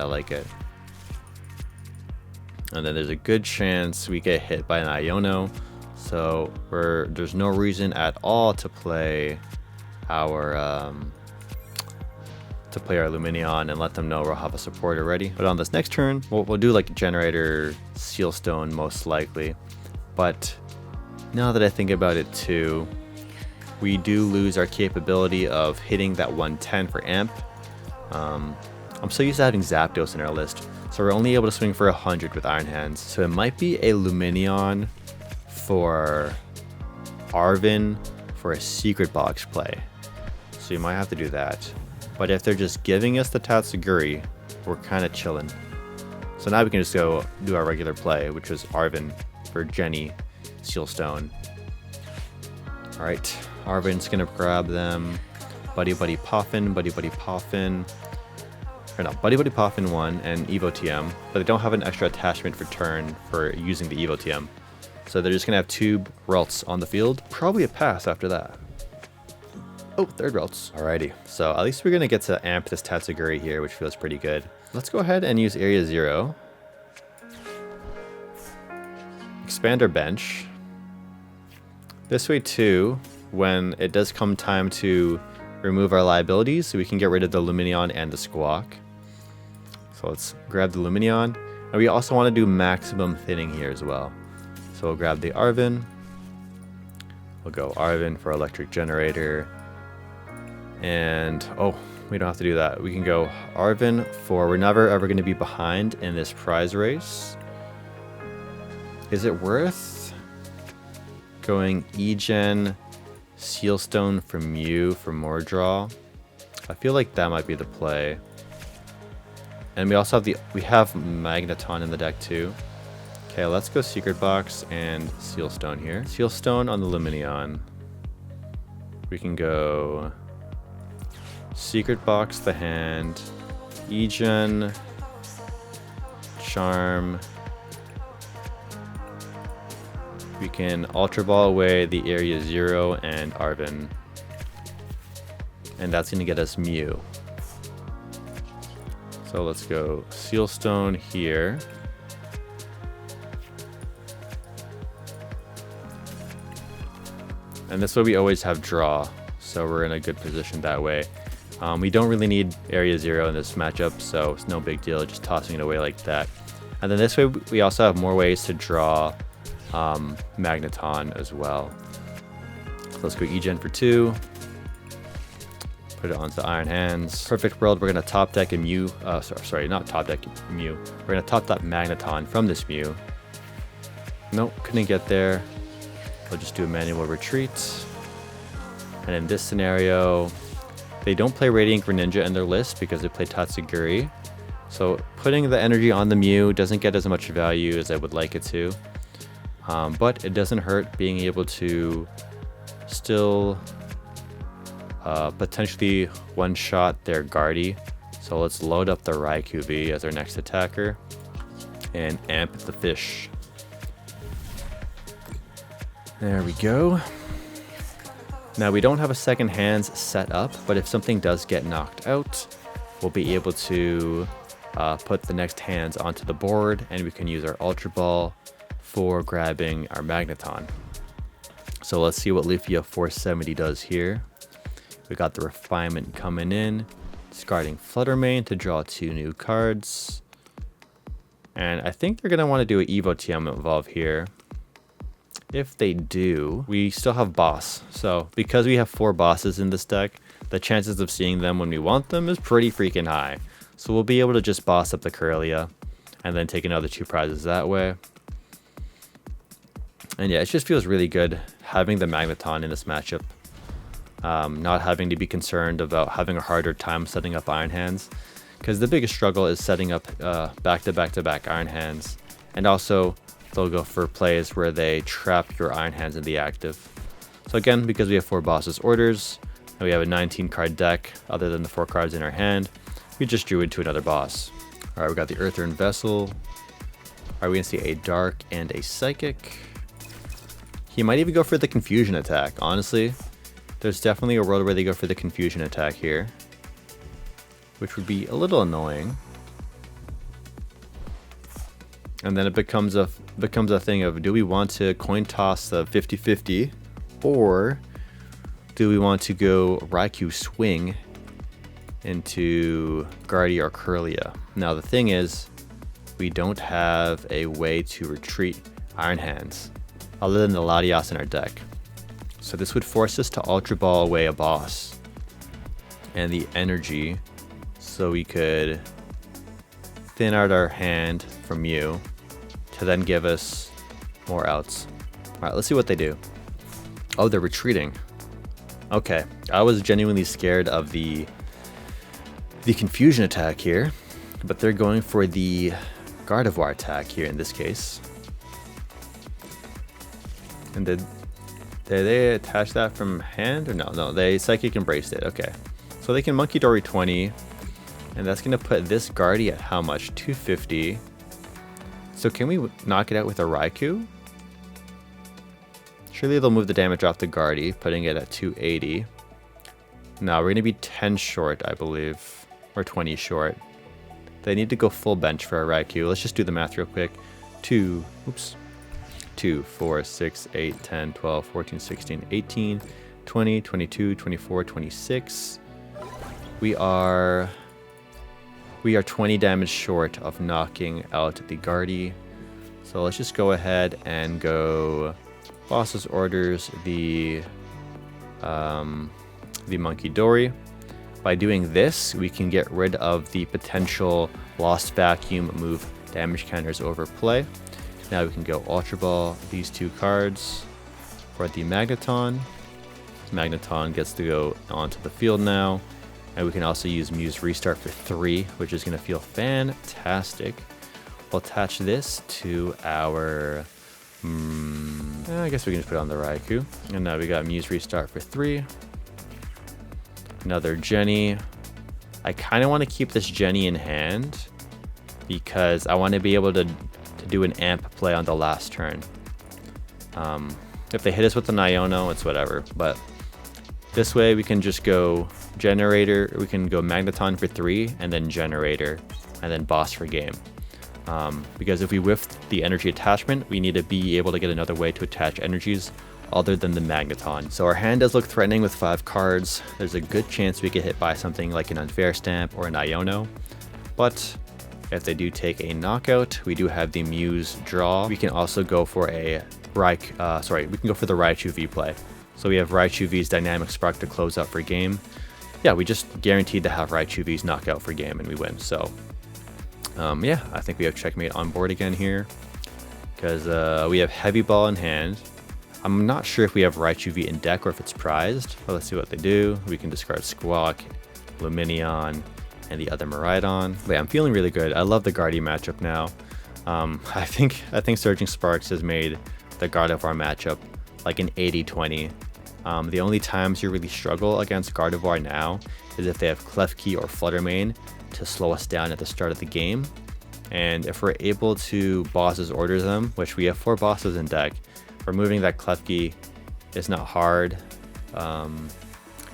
And then there's a good chance we get hit by an Iono. So there's no reason at all to play our Lumineon and let them know we'll have a support already. But on this next turn, we'll do like Generator Sealstone most likely. But now that I think about it too, we do lose our capability of hitting that 110 for Amp. I'm so used to having Zapdos in our list, so we're only able to swing for 100 with Iron Hands. So it might be a Lumineon for Arven for a Secret Box play. So you might have to do that. But if they're just giving us the Tatsugiri, we're kind of chilling. So now we can just go do our regular play, which was Arven for Jenny Sealstone. Alright, Arven's gonna grab them. Buddy Poffin. Or no, Buddy Poffin 1 and Evo TM, but they don't have an extra attachment for turn for using the Evo TM. So they're just gonna have 2 Ralts on the field. Probably a pass after that. Oh, 3rd Ralts. Alrighty, so at least we're gonna get to amp this Tatsugiri here, which feels pretty good. Let's go ahead and use Area 0. Expand our bench. This way too, when it does come time to remove our liabilities, so we can get rid of the Lumineon and the Squawk. So let's grab the Lumineon. And we also want to do maximum thinning here as well. So we'll grab the Arven. We'll go Arven for Electric Generator. And, oh, we don't have to do that. We can go Arven for, we're never ever going to be behind in this prize race. Is it worth going E-Gen Sealstone for Mew for more draw? I feel like that might be the play. And we also have we have Magneton in the deck too. Okay, let's go Secret Box and Sealstone here. Sealstone on the Lumineon. We can go Secret Box the hand, E-Gen, Charm. We can Ultra Ball away the Area 0 and Arven. And that's going to get us Mew. So let's go Sealstone here. And this way we always have draw, so we're in a good position that way. We don't really need Area 0 in this matchup, so it's no big deal just tossing it away like that. And then this way we also have more ways to draw Magneton as well. So let's go E-Gen for 2. Put it onto Iron Hands. Perfect world, we're gonna top deck a Mew. Sorry, not top deck Mew. We're gonna top that Magneton from this Mew. Nope, couldn't get there. We'll just do a manual retreat. And in this scenario, they don't play Radiant Greninja in their list because they play Tatsugiri. So putting the energy on the Mew doesn't get as much value as I would like it to. But it doesn't hurt being able to still potentially one-shot their Guardy. So let's load up the Raikou V as our next attacker and amp the fish. There we go. Now we don't have a second hands set up, but if something does get knocked out, we'll be able to put the next hands onto the board, and we can use our Ultra Ball for grabbing our Magneton. So let's see what Lufia 470 does here. We got the Refinement coming in, discarding Fluttermane to draw 2 new cards. And I think they're going to want to do an Evo TM evolve here. If they do, we still have boss. So because we have 4 bosses in this deck, the chances of seeing them when we want them is pretty freaking high. So we'll be able to just boss up the Corellia and then take another 2 prizes that way. And yeah, it just feels really good having the Magneton in this matchup. Not having to be concerned about having a harder time setting up Iron Hands. because the biggest struggle is setting up back-to-back-to-back Iron Hands. And also, they'll go for plays where they trap your Iron Hands in the active. So again, because we have 4 bosses orders, and we have a 19 card deck other than the 4 cards in our hand, we just drew into another boss. Alright, we got the Earthen Vessel. Are we going to see a Dark and a Psychic? He might even go for the Confusion attack, honestly. There's definitely a world where they go for the Confusion attack here, which would be a little annoying. And then it becomes a thing of, do we want to coin toss the 50-50, or do we want to go Raikou swing into Guardia or Curlia? Now the thing is, we don't have a way to retreat Iron Hands other than the Latias in our deck. So this would force us to Ultra Ball away a boss and the energy, so we could thin out our hand from you to then give us more outs. Alright, let's see what they do. Oh, they're retreating. Okay, I was genuinely scared of the Confusion attack here, but they're going for the Gardevoir attack here in this case. And did they attach that from hand or no? No, they Psychic embraced it. Okay, so they can Monkey Dory 20, and that's gonna put this Guardia at how much? 250. So can we knock it out with a Raikou? Surely they'll move the damage off the Guardi, putting it at 280. No, we're gonna be 10 short, I believe, or 20 short. They need to go full bench for a Raikou. Let's just do the math real quick. 2, 4, 6, 8, 10, 12, 14, 16, 18, 20, 22, 24, 26. We are 20 damage short of knocking out the Guardi. So let's just go ahead and go Boss's Orders, the Monkey Dory. By doing this, we can get rid of the potential Lost Vacuum move damage counters over play. Now we can go Ultra Ball these 2 cards for the Magneton. Magneton gets to go onto the field now. And we can also use Muse Restart for 3, which is going to feel fantastic. We'll attach this to our... I guess we can just put it on the Raikou. And now we got Muse Restart for 3. Another Jenny. I kind of want to keep this Jenny in hand because I want to be able to do an amp play on the last turn. If they hit us with the Iono, it's whatever. But this way we can just go Generator, we can go Magneton for 3, and then Generator, and then Boss for game. Because if we whiff the energy attachment, we need to be able to get another way to attach energies other than the Magneton. So our hand does look threatening with 5 cards. There's a good chance we get hit by something like an Unfair Stamp or an Iono. But if they do take a knockout, we do have the Muse draw. We can also go for a we can go for the Raichu V play. So we have Raichu V's Dynamic Spark to close out for game. Yeah, we just guaranteed to have Raichu V's knockout for game and we win. So yeah, I think we have checkmate on board again here because we have Heavy Ball in hand. I'm not sure if we have Raichu V in deck or if it's prized, but let's see what they do. We can discard Squawk, Lumineon, and the other Miraidon. But yeah, I'm feeling really good. I love the Guardi matchup now. I think Surging Sparks has made the Gardevoir matchup like an 80-20. The only times you really struggle against Gardevoir now is if they have Klefki or Fluttermane to slow us down at the start of the game. And if we're able to Boss's Orders them, which we have 4 bosses in deck, removing that Klefki is not hard. And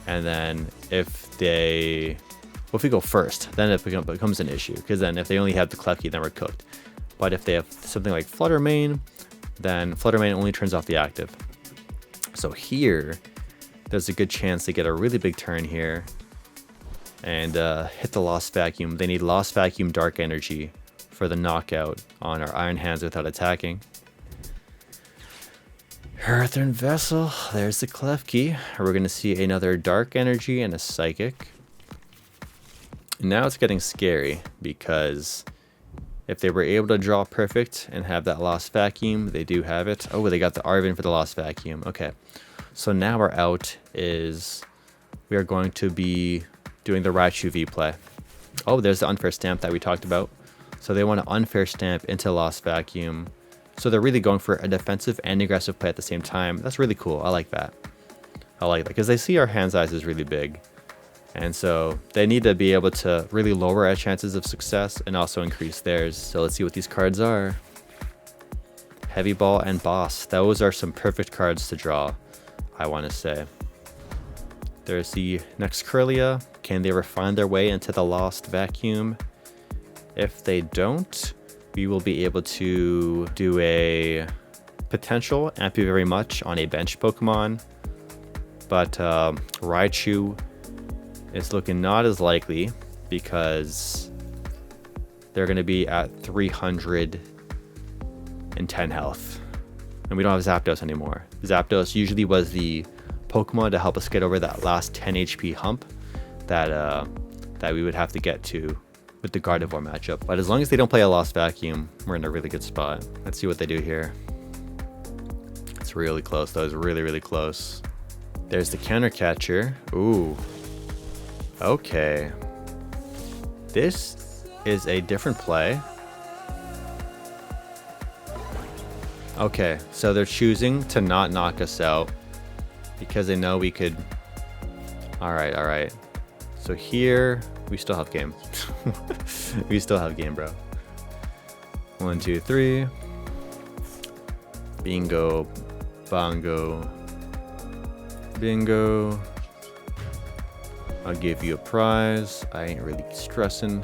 then if we go first, then it becomes an issue, because then if they only have the Klefki, then we're cooked. But if they have something like Fluttermane, then Fluttermane only turns off the active. So here, there's a good chance they get a really big turn here and hit the Lost Vacuum. They need Lost Vacuum Dark Energy for the knockout on our Iron Hands without attacking. Earthen Vessel, there's the Klefki. We're going to see another Dark Energy and a Psychic. Now it's getting scary because if they were able to draw perfect and have that Lost Vacuum, they do have it. Oh, they got the Arven for the Lost Vacuum. Okay, so now our out is we are going to be doing the Raichu V play. Oh, there's the unfair stamp that we talked about. So they want to unfair stamp into Lost Vacuum. So they're really going for a defensive and aggressive play at the same time. That's really cool. I like that. I like that because they see our hand size is really big. And so they need to be able to really lower our chances of success and also increase theirs. So let's see what these cards are. Heavy Ball and Boss. Those are some perfect cards to draw, I want to say. There's the next Curlia. Can they refine their way into the Lost Vacuum? If they don't, we will be able to do a potential Amp You Very Much on a bench Pokemon. But Raichu is looking not as likely because they're going to be at 310 health. And we don't have Zapdos anymore. Zapdos usually was the Pokemon to help us get over that last 10 HP hump that we would have to get to with the Gardevoir matchup. But as long as they don't play a Lost Vacuum, we're in a really good spot. Let's see what they do here. It's really close. That was really, really close. There's the Counter Catcher. Ooh. Okay. This is a different play. Okay, so they're choosing to not knock us out because they know we could. Alright, alright. So here, we still have game. We still have game, bro. 1, 2, 3. Bingo. Bongo. Bingo. I'll give you a prize. I ain't really stressing.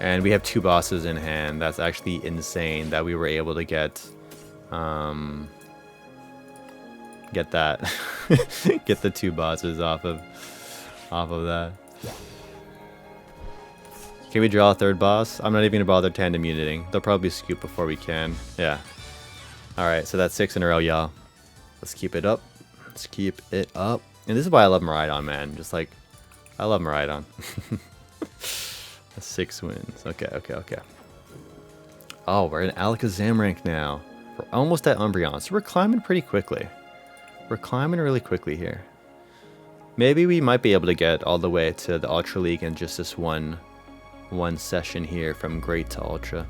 And we have 2 bosses in hand. That's actually insane that we were able to get that. Get the 2 bosses off of that. Can we draw a 3rd boss? I'm not even gonna bother tandem uniting. They'll probably scoop before we can. Yeah. Alright, so that's 6 in a row, y'all. Let's keep it up. Let's keep it up. And this is why I love Miraidon, man. Just like, I love Miraidon. 6 wins. Okay, okay, okay. Oh, we're in Alakazam rank now. We're almost at Umbreon, so we're climbing pretty quickly. We're climbing really quickly here. Maybe we might be able to get all the way to the Ultra League in just this one session here from Great to Ultra.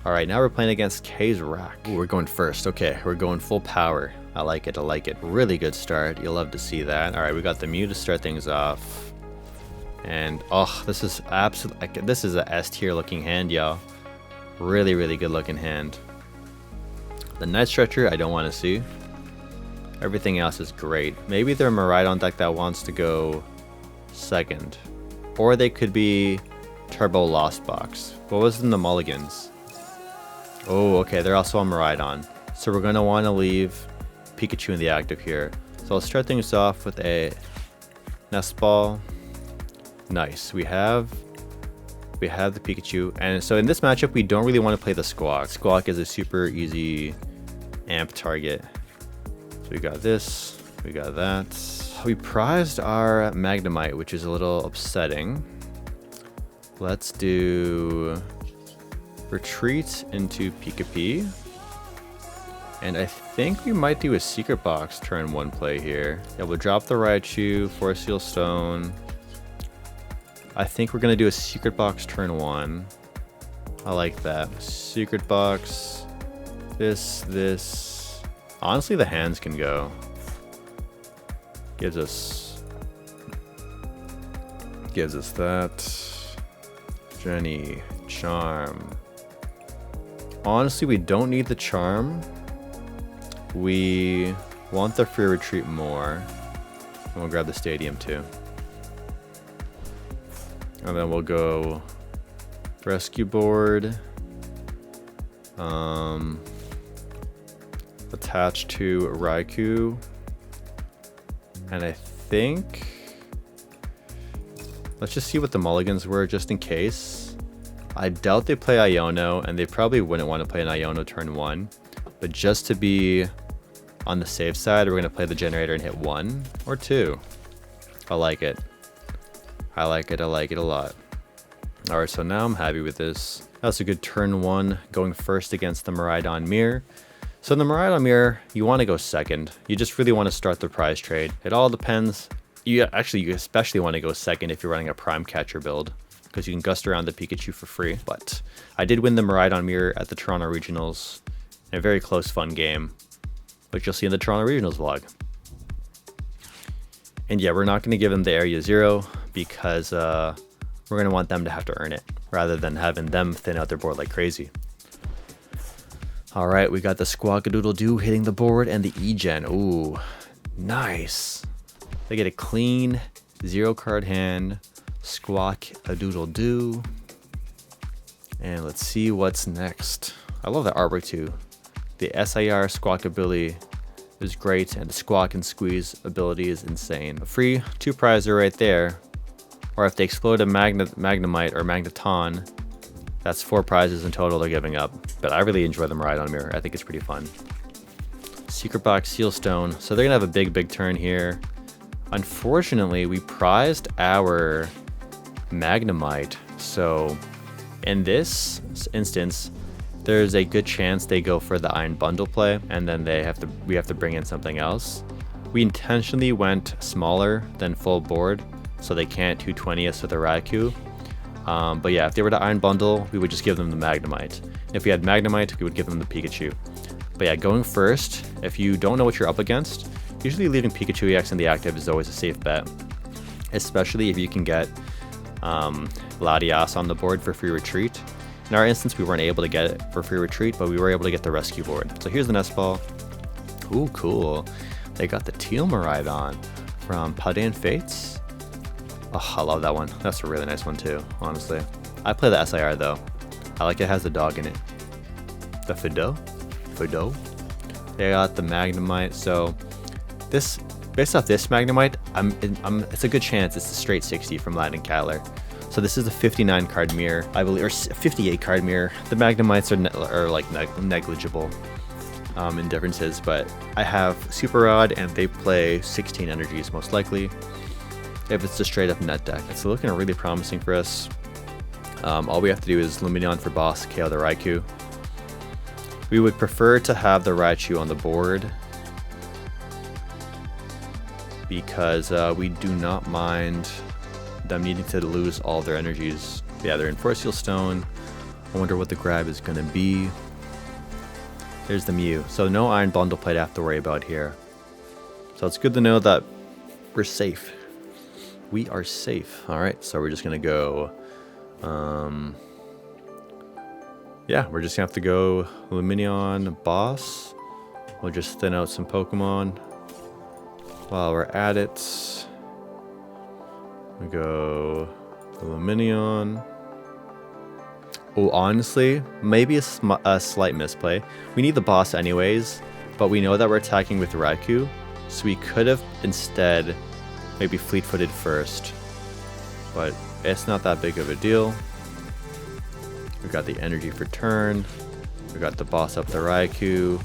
Alright, now we're playing against Kazrak. Ooh, we're going first. Okay, we're going full power. I like it, I like it. Really good start. You'll love to see that. Alright, we got the Mew to start things off. And, oh, this is absolutely... This is a S tier looking hand, y'all. Really, really good looking hand. The Night Stretcher, I don't want to see. Everything else is great. Maybe they're a Miraidon deck that wants to go second. Or they could be Turbo Lost Box. What was in the mulligans? Oh, okay, they're also on Miraidon. So we're going to want to leave Pikachu in the active here. So I'll start things off with a Nest Ball. Nice. We have the Pikachu. And so in this matchup, we don't really want to play the Squawk. Squawk is a super easy amp target. So we got this. We got that. We prized our Magnemite, which is a little upsetting. Let's do Retreat into Pikachu. And I think we might do a Secret Box turn 1 play here. Yeah, we'll drop the Raichu, Force Seal Stone. I think we're going to do a Secret Box turn 1. I like that. Secret Box. This. Honestly, the hands can go. Gives us that. Jenny. Charm. Honestly, we don't need the Charm. We want the free retreat more. And we'll grab the Stadium too. And then we'll go Rescue Board. Attach to Raikou. And I think... Let's just see what the mulligans were just in case. I doubt they play Iono, and they probably wouldn't want to play an Iono turn 1. But just to be on the safe side, we're going to play the generator and hit 1 or 2. I like it. I like it. I like it a lot. Alright, so now I'm happy with this. That's a good turn 1 going first against the Miraidon Mirror. So in the Miraidon Mirror, you want to go second. You just really want to start the prize trade. It all depends You especially want to go second if you're running a Prime Catcher build, because you can gust around the Pikachu for free. But I did win the Miraidon mirror at the Toronto Regionals in a very close, fun game, which you'll see in the Toronto Regionals vlog. And yeah, we're not going to give them the Area 0 because we're going to want them to have to earn it rather than having them thin out their board like crazy. All right, we got the Squawkadoodle-Doo hitting the board and the E-Gen. Ooh, nice. They get a clean 0-card hand, Squawkadoodle-Doo. And let's see what's next. I love that artwork too. The SIR Squawkabilly is great, and the Squawk and Squeeze ability is insane. A free 2-prizer right there. Or if they explode a Magnemite or Magneton, that's 4 prizes in total they're giving up. But I really enjoy the Miraidon mirror. I think it's pretty fun. Secret Box Sealstone. So they're gonna have a big turn here. Unfortunately, we prized our Magnemite. So in this instance, there's a good chance they go for the Iron Bundle play, and then we have to bring in something else. We intentionally went smaller than full board, so they can't 220 us with a Raikou. But yeah, if they were to Iron Bundle, we would just give them the Magnemite. If we had Magnemite, we would give them the Pikachu. But yeah, going first, if you don't know what you're up against, usually leaving Pikachu EX in the active is always a safe bet. Especially if you can get Latias on the board for free retreat. In our instance, we weren't able to get it for free retreat, but we were able to get the Rescue Board. So here's the Nest Ball. Ooh, cool. They got the Teal Miraidon from Padan Fates. Oh, I love that one. That's a really nice one too, honestly. I play the SIR though. I like it has the dog in it. The Fido. They got the Magnemite. So this, based off this Magnemite, it's a good chance it's a straight 60 from Latin Cattler. So this is a 59 card mirror, I believe, or 58 card mirror. The Magnemites are like negligible in differences, but I have Super Rod and they play 16 energies most likely, if it's a straight up net deck. It's looking really promising for us. All we have to do is Lumineon for boss, KO the Raikou. We would prefer to have the Raichu on the board because we do not mind them needing to lose all their energies. Yeah, they're in Force Seal Stone. I wonder what the grab is going to be. There's the Mew. So no Iron Bundle play to have to worry about here. So it's good to know that we're safe. We are safe. All right, so we're just going to go... yeah, we're just going to have to go Lumineon boss. We'll just thin out some Pokemon. While we're at it, we go Lumineon. Oh, honestly, maybe a slight misplay. We need the boss anyways, but we know that we're attacking with Raikou, so we could have instead maybe fleet-footed first. But it's not that big of a deal. We got the energy for turn. We got the boss up the Raikou.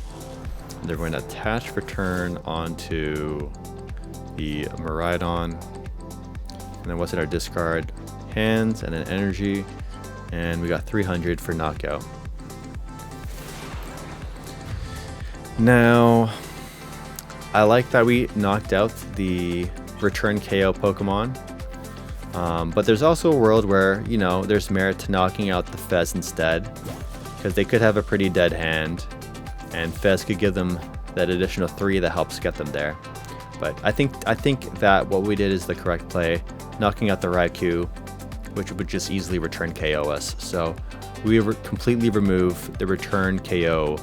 And they're going to attach for turn onto the Miraidon. And then what's in our discard? Hands and an energy. And we got 300 for knockout. Now, I like that we knocked out the return KO Pokemon. But there's also a world where, you know, there's merit to knocking out the Fez instead. Because they could have a pretty dead hand. And Fez could give them that additional 3 that helps get them there. But I think that what we did is the correct play. Knocking out the Raikou, which would just easily return KO us. So we completely remove the return KO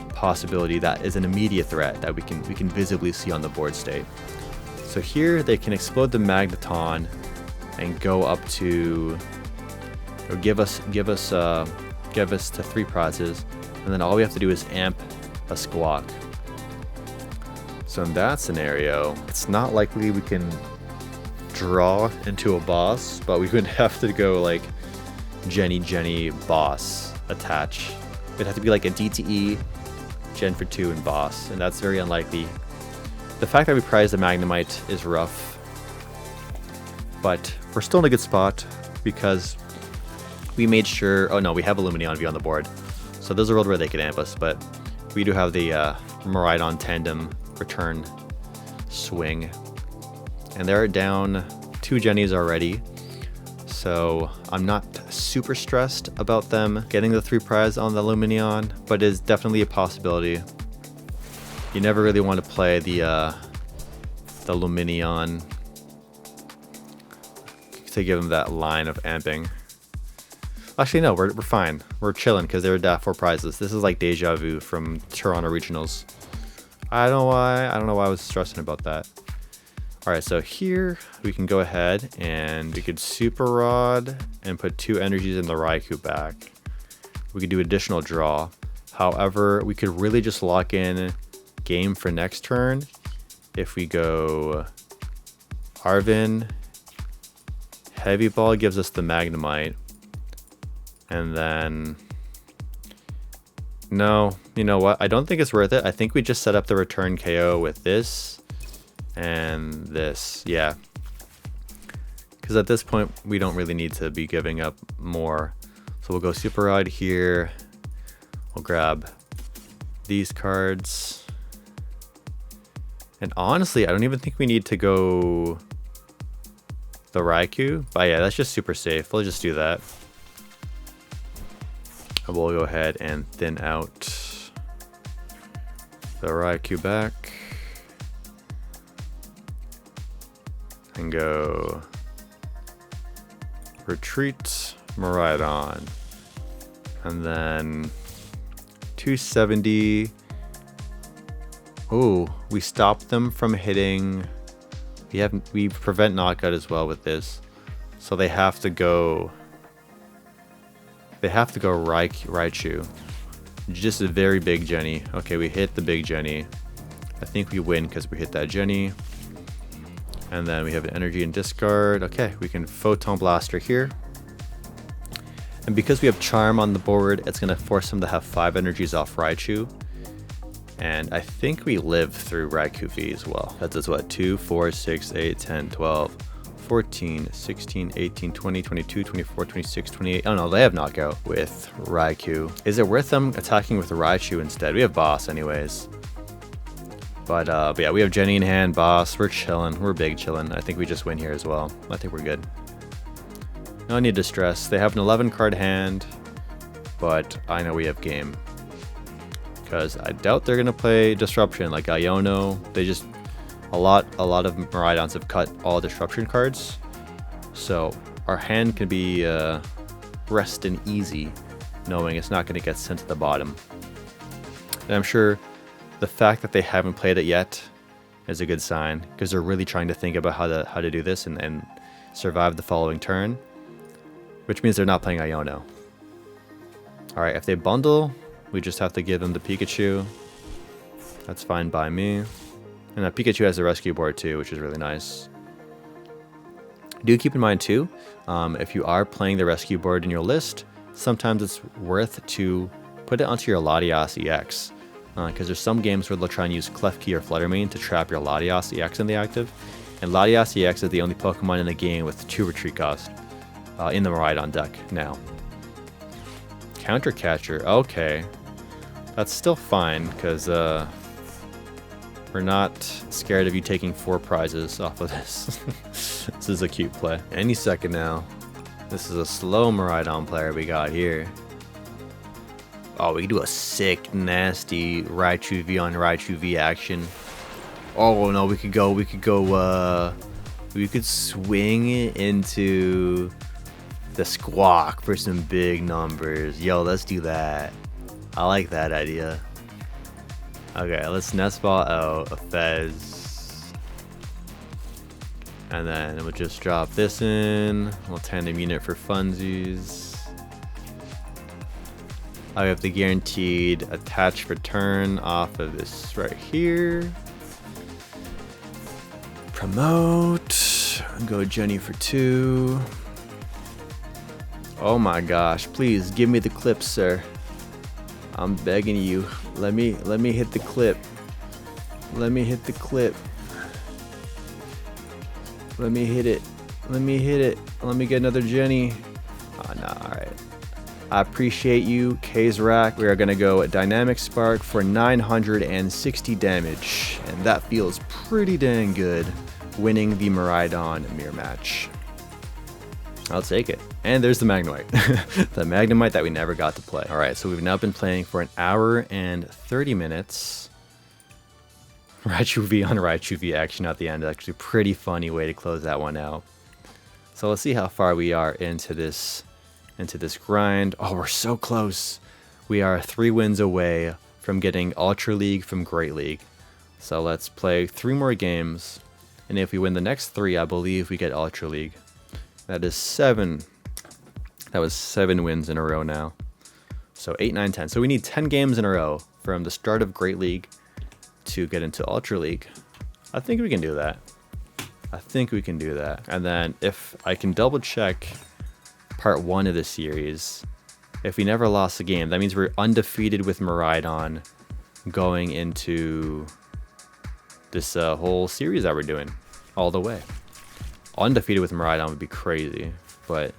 possibility that is an immediate threat that we can visibly see on the board state. So here they can explode the Magneton and go up to, or give us to 3 prizes, and then all we have to do is amp a Squawk. So in that scenario, it's not likely we can draw into a boss, but we would have to go like Jenny boss attach. It'd have to be like a DTE Gen for 2 and boss, and that's very unlikely. The fact that we prize the Magnemite is rough, but we're still in a good spot because we made sure... Oh no, we have a Lumineon V on the board, so there's a world where they could amp us, but we do have the Miraidon tandem return swing. and they're down 2 Jennies already. So I'm not super stressed about them getting the 3 prize on the Lumineon, but it's definitely a possibility. You never really want to play the Lumineon to give them that line of amping. Actually, no, we're fine. We're chilling because they were down 4 prizes. This is like deja vu from Toronto Regionals. I don't know why I was stressing about that. Alright, so here we can go ahead and we could Super Rod and put 2 energies in the Raikou back. We could do additional draw. However, we could really just lock in game for next turn if we go Arven. Heavy Ball gives us the Magnemite. And then... no, you know what? I don't think it's worth it. I think we just set up the return KO with this and this. Yeah. Because at this point, we don't really need to be giving up more. So we'll go Super Rod here. We'll grab these cards. And honestly, I don't even think we need to go the Raikou. But yeah, that's just super safe. We'll just do that. And we'll go ahead and thin out the Raikou back. And go Retreat Miraidon. And then 270. Oh, we stop them from hitting. We prevent knockout as well with this. So they have to go Raichu. Just a very big Jenny. Okay, we hit the big Jenny. I think we win because we hit that Jenny. And then we have an energy and discard. Okay, we can Photon Blaster here. And because we have Charm on the board, it's going to force him to have 5 energies off Raichu. And I think we live through Raikou V as well. That does what? 2, 4, 6, 8, 10, 12, 14, 16, 18, 20, 22, 24, 26, 28. Oh no, they have knockout with Raikou. Is it worth them attacking with Raichu instead? We have boss anyways. But yeah, we have Jenny in hand, boss. We're chilling. We're big chilling. I think we just win here as well. I think we're good. No need to stress. They have an 11 card hand, but I know we have game. Because I doubt they're gonna play Disruption like Iono. They just a lot of Miraidons have cut all Disruption cards, so our hand can be rest and easy, knowing it's not gonna get sent to the bottom. And I'm sure the fact that they haven't played it yet is a good sign, because they're really trying to think about how to do this and survive the following turn, which means they're not playing Iono. All right, if they bundle, we just have to give them the Pikachu. That's fine by me. And that Pikachu has a rescue board too, which is really nice. Do keep in mind too, if you are playing the rescue board in your list, sometimes it's worth to put it onto your Latias EX. Because there's some games where they'll try and use Klefki or Fluttermane to trap your Latias EX in the active. And Latias EX is the only Pokemon in the game with 2 retreat cost in the Miraidon deck now. Counter Catcher, okay. That's still fine, because we're not scared of you taking 4 prizes off of this. This is a cute play. Any second now. This is a slow Miraidon player we got here. Oh, we can do a sick, nasty Raichu V on Raichu V action. Oh no, we could swing into the Squawk for some big numbers. Yo, let's do that. I like that idea. Okay, let's nest ball out a Fez. And then we'll just drop this in. We'll tandem unit for funsies. I have the guaranteed attach return off of this right here. Promote. Go Jenny for 2. Oh my gosh, please give me the clip, sir. I'm begging you. Let me hit the clip. Let me hit the clip. Let me hit it. Let me hit it. Let me get another Jenny. Oh no, alright. I appreciate you, K's Rack. We are gonna go Dynamic Spark for 960 damage. And that feels pretty dang good. winning the Miraidon mirror match. I'll take it. And there's the Magnemite. The Magnemite that we never got to play. Alright, so we've now been playing for an hour and 30 minutes. Raichu V on Raichu V action at the end. Actually, pretty funny way to close that one out. So let's see how far we are into this grind. Oh, we're so close. We are 3 wins away from getting Ultra League from Great League. So let's play 3 more games. And if we win the next 3, I believe we get Ultra League. That is 7. That was 7 wins in a row now. So 8, 9, 10. So we need 10 games in a row from the start of Great League to get into Ultra League. I think we can do that. I think we can do that. And then if I can double check part 1 of the series, if we never lost a game, that means we're undefeated with Miraidon going into this whole series that we're doing all the way. Undefeated with Miraidon would be crazy, but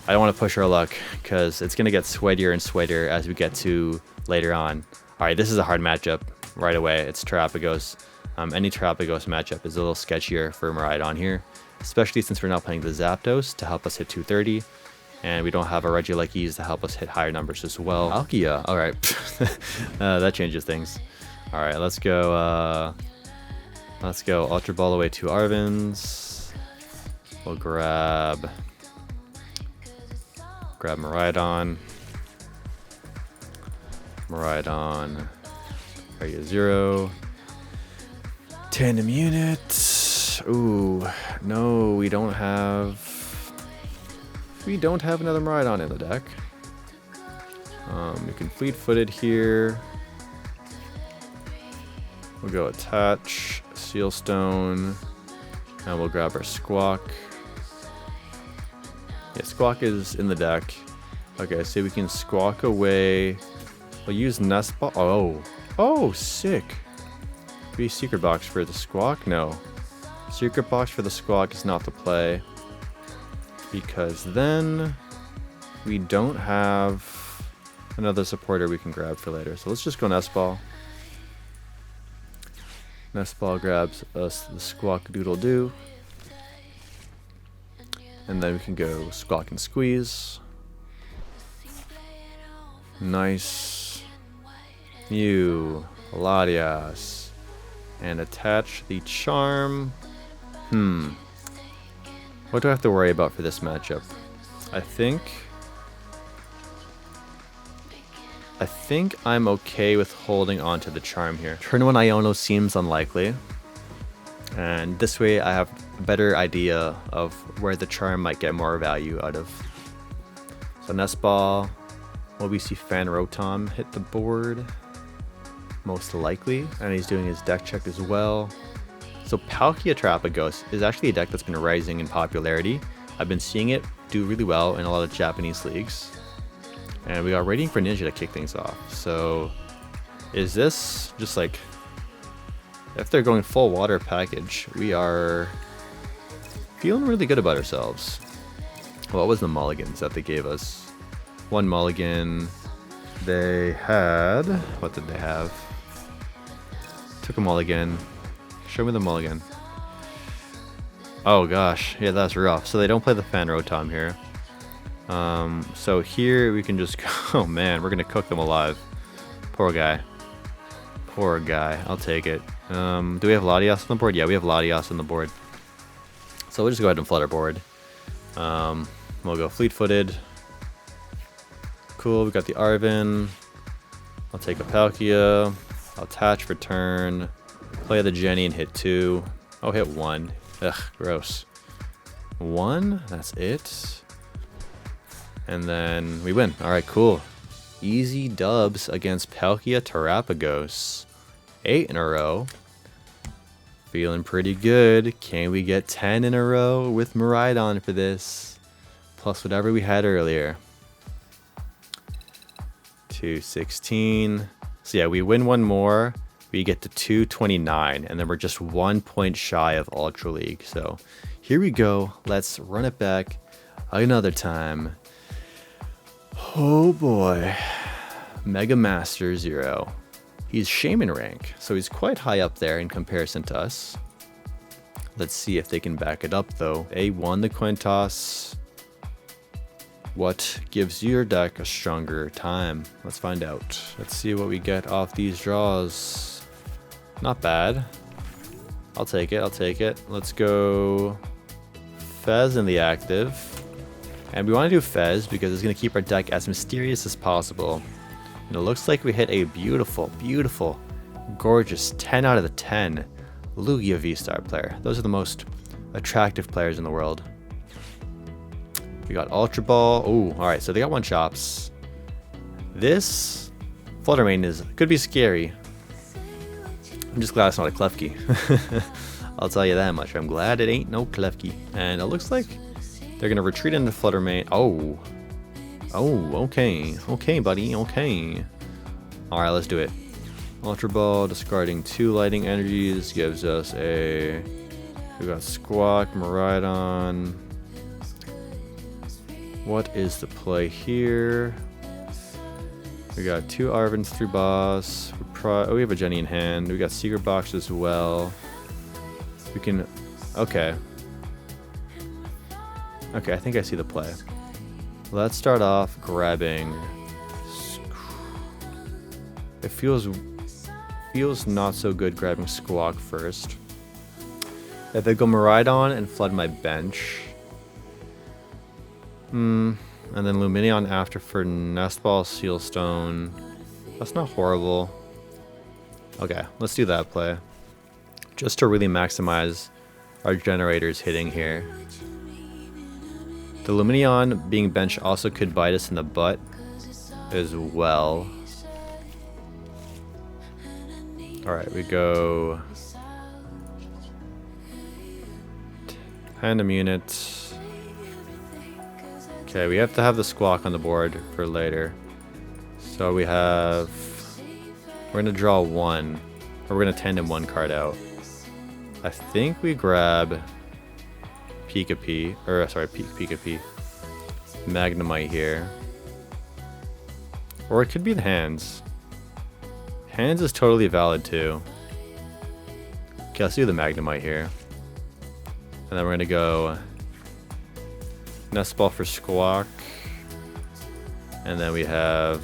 I don't want to push our luck because it's going to get sweatier and sweatier as we get to later on. All right, this is a hard matchup right away. It's Terapagos. Any Terapagos matchup is a little sketchier for Miraidon here, especially since we're not playing the Zapdos to help us hit 230, and we don't have a Regieleki to help us hit higher numbers as well. Palkia, all right, that changes things. All right, let's go Ultra Ball away to Arven's. We'll grab Miraidon. Area 0. Tandem unit. Ooh, no, we don't have another Miraidon in the deck. We can fleet-footed here. We'll go attach, Seal Stone, and we'll grab our Squawk. Yeah, Squawk is in the deck. Okay, so we can Squawk away. We'll use Nest Ball. Oh, sick. Maybe Secret Box for the Squawk? No. Secret Box for the Squawk is not the play, because then we don't have another supporter we can grab for later. So let's just go Nest Ball. Nest Ball grabs us the Squawk Doodle Doo. And then we can go Squawk and Squeeze. Nice. Mew. Latias. And attach the Charm. What do I have to worry about for this matchup? I think I'm okay with holding on to the Charm here. Turn 1 Iono seems unlikely. And this way I have a better idea of where the Charm might get more value out of. So Nest Ball. Will we see Fan Rotom hit the board? Most likely. And he's doing his deck check as well. So Palkia Terapagos is actually a deck that's been rising in popularity. I've been seeing it do really well in a lot of Japanese leagues. And we are waiting for Ninja to kick things off. So is this just like, if they're going full water package, we are feeling really good about ourselves. What was the mulligans that they gave us? 1 mulligan. They had, what did they have? Took a mulligan. Show me the mulligan. Oh gosh, yeah, that's rough. So they don't play the Fan Rotom here. So here we can just go. Oh man, we're gonna cook them alive. Poor guy. Poor guy. I'll take it. Do we have Latias on the board? Yeah, we have Latias on the board. So we'll just go ahead and flood our board. We'll go fleet-footed. Cool, we got the Arven. I'll take a Palkia. I'll attach for turn. Play the Jenny and hit 2. Oh, hit 1. Ugh, gross. 1? That's it? And then we win. Alright, cool. Easy dubs against Palkia Terapagos. 8 in a row. Feeling pretty good. Can we get 10 in a row with Miraidon for this? Plus whatever we had earlier. 216. So yeah, we win 1 more. We get to 229. And then we're just 1 point shy of Ultra League. So here we go. Let's run it back another time. Oh boy. Mega Master 0. He's Shaman rank, so he's quite high up there in comparison to us. Let's see if they can back it up though. They won the coin toss. What gives your deck a stronger time? Let's find out. Let's see what we get off these draws. Not bad. I'll take it, I'll take it. Let's go Fez in the active. And we want to do Fez because it's going to keep our deck as mysterious as possible. And it looks like we hit a beautiful, beautiful, gorgeous 10 out of the 10 Lugia V-Star player. Those are the most attractive players in the world. We got Ultra Ball. Oh, alright, so they got 1-shops. This Fluttermane could be scary. I'm just glad it's not a Klefki. I'll tell you that much. I'm glad it ain't no Klefki. And it looks like they're going to retreat into Fluttermane. Oh. Oh, okay. Okay, buddy. Okay. Alright, let's do it. Ultra Ball, discarding 2 Lighting Energies, gives us a... We got Squawk, Miraidon. What is the play here? We got 2 Arvens, 3 Boss. We have a Jenny in hand. We got Secret Box as well. We can... Okay. Okay, I think I see the play. Let's start off grabbing... It feels not so good grabbing Squawk first. If I go Miraidon and flood my bench... and then Lumineon after for Nest Ball, Sealstone. That's not horrible. Okay, let's do that play. Just to really maximize our generators hitting here. The Lumineon being benched also could bite us in the butt as well. Alright, we go... Random units. Okay, we have to have the Squawk on the board for later. So we have... We're going to draw 1. Or we're going to tandem 1 card out. I think we grab... Pikachu. Or, sorry, Pikachu. Magnemite here. Or it could be the hands. Hands is totally valid too. Okay, let's do the Magnemite here. And then we're going to go... Nest Ball for Squawk. And then we have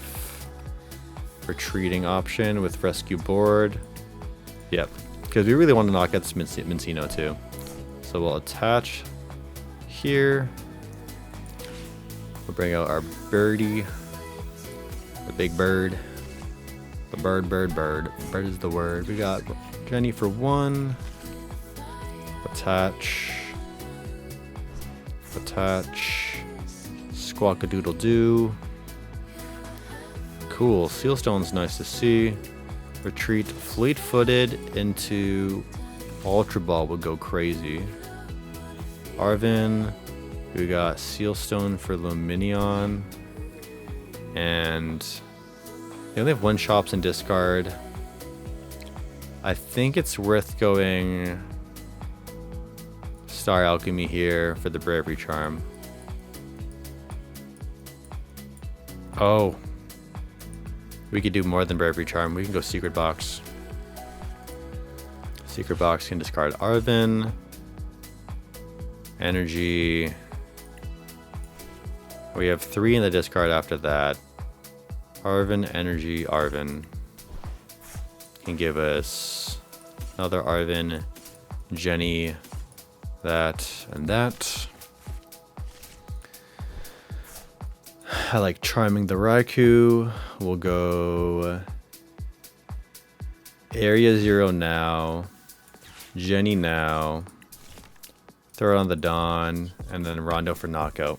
retreating option with Rescue Board. Yep, because we really want to knock out this Minccino too. So we'll attach here. We'll bring out our birdie. The big bird. The bird. Bird is the word. We got Jenny for 1. Attach. Squawkadoodle-doo. Cool. Sealstone's nice to see. Retreat fleet-footed into Ultra Ball would go crazy. Arven. We got Sealstone for Lumineon. And they only have 1-shops in discard. I think it's worth going Star Alchemy here for the Bravery Charm. Oh. We could do more than Bravery Charm. We can go Secret Box. Secret Box can discard Arven. Energy. We have 3 in the discard after that. Arven, Energy, Arven. Can give us another Arven, Jenny, that, and that. I like Charming the Raikou. We'll go Area 0 now. Jenny now. Throw it on the Dawn. And then Rondo for knockout.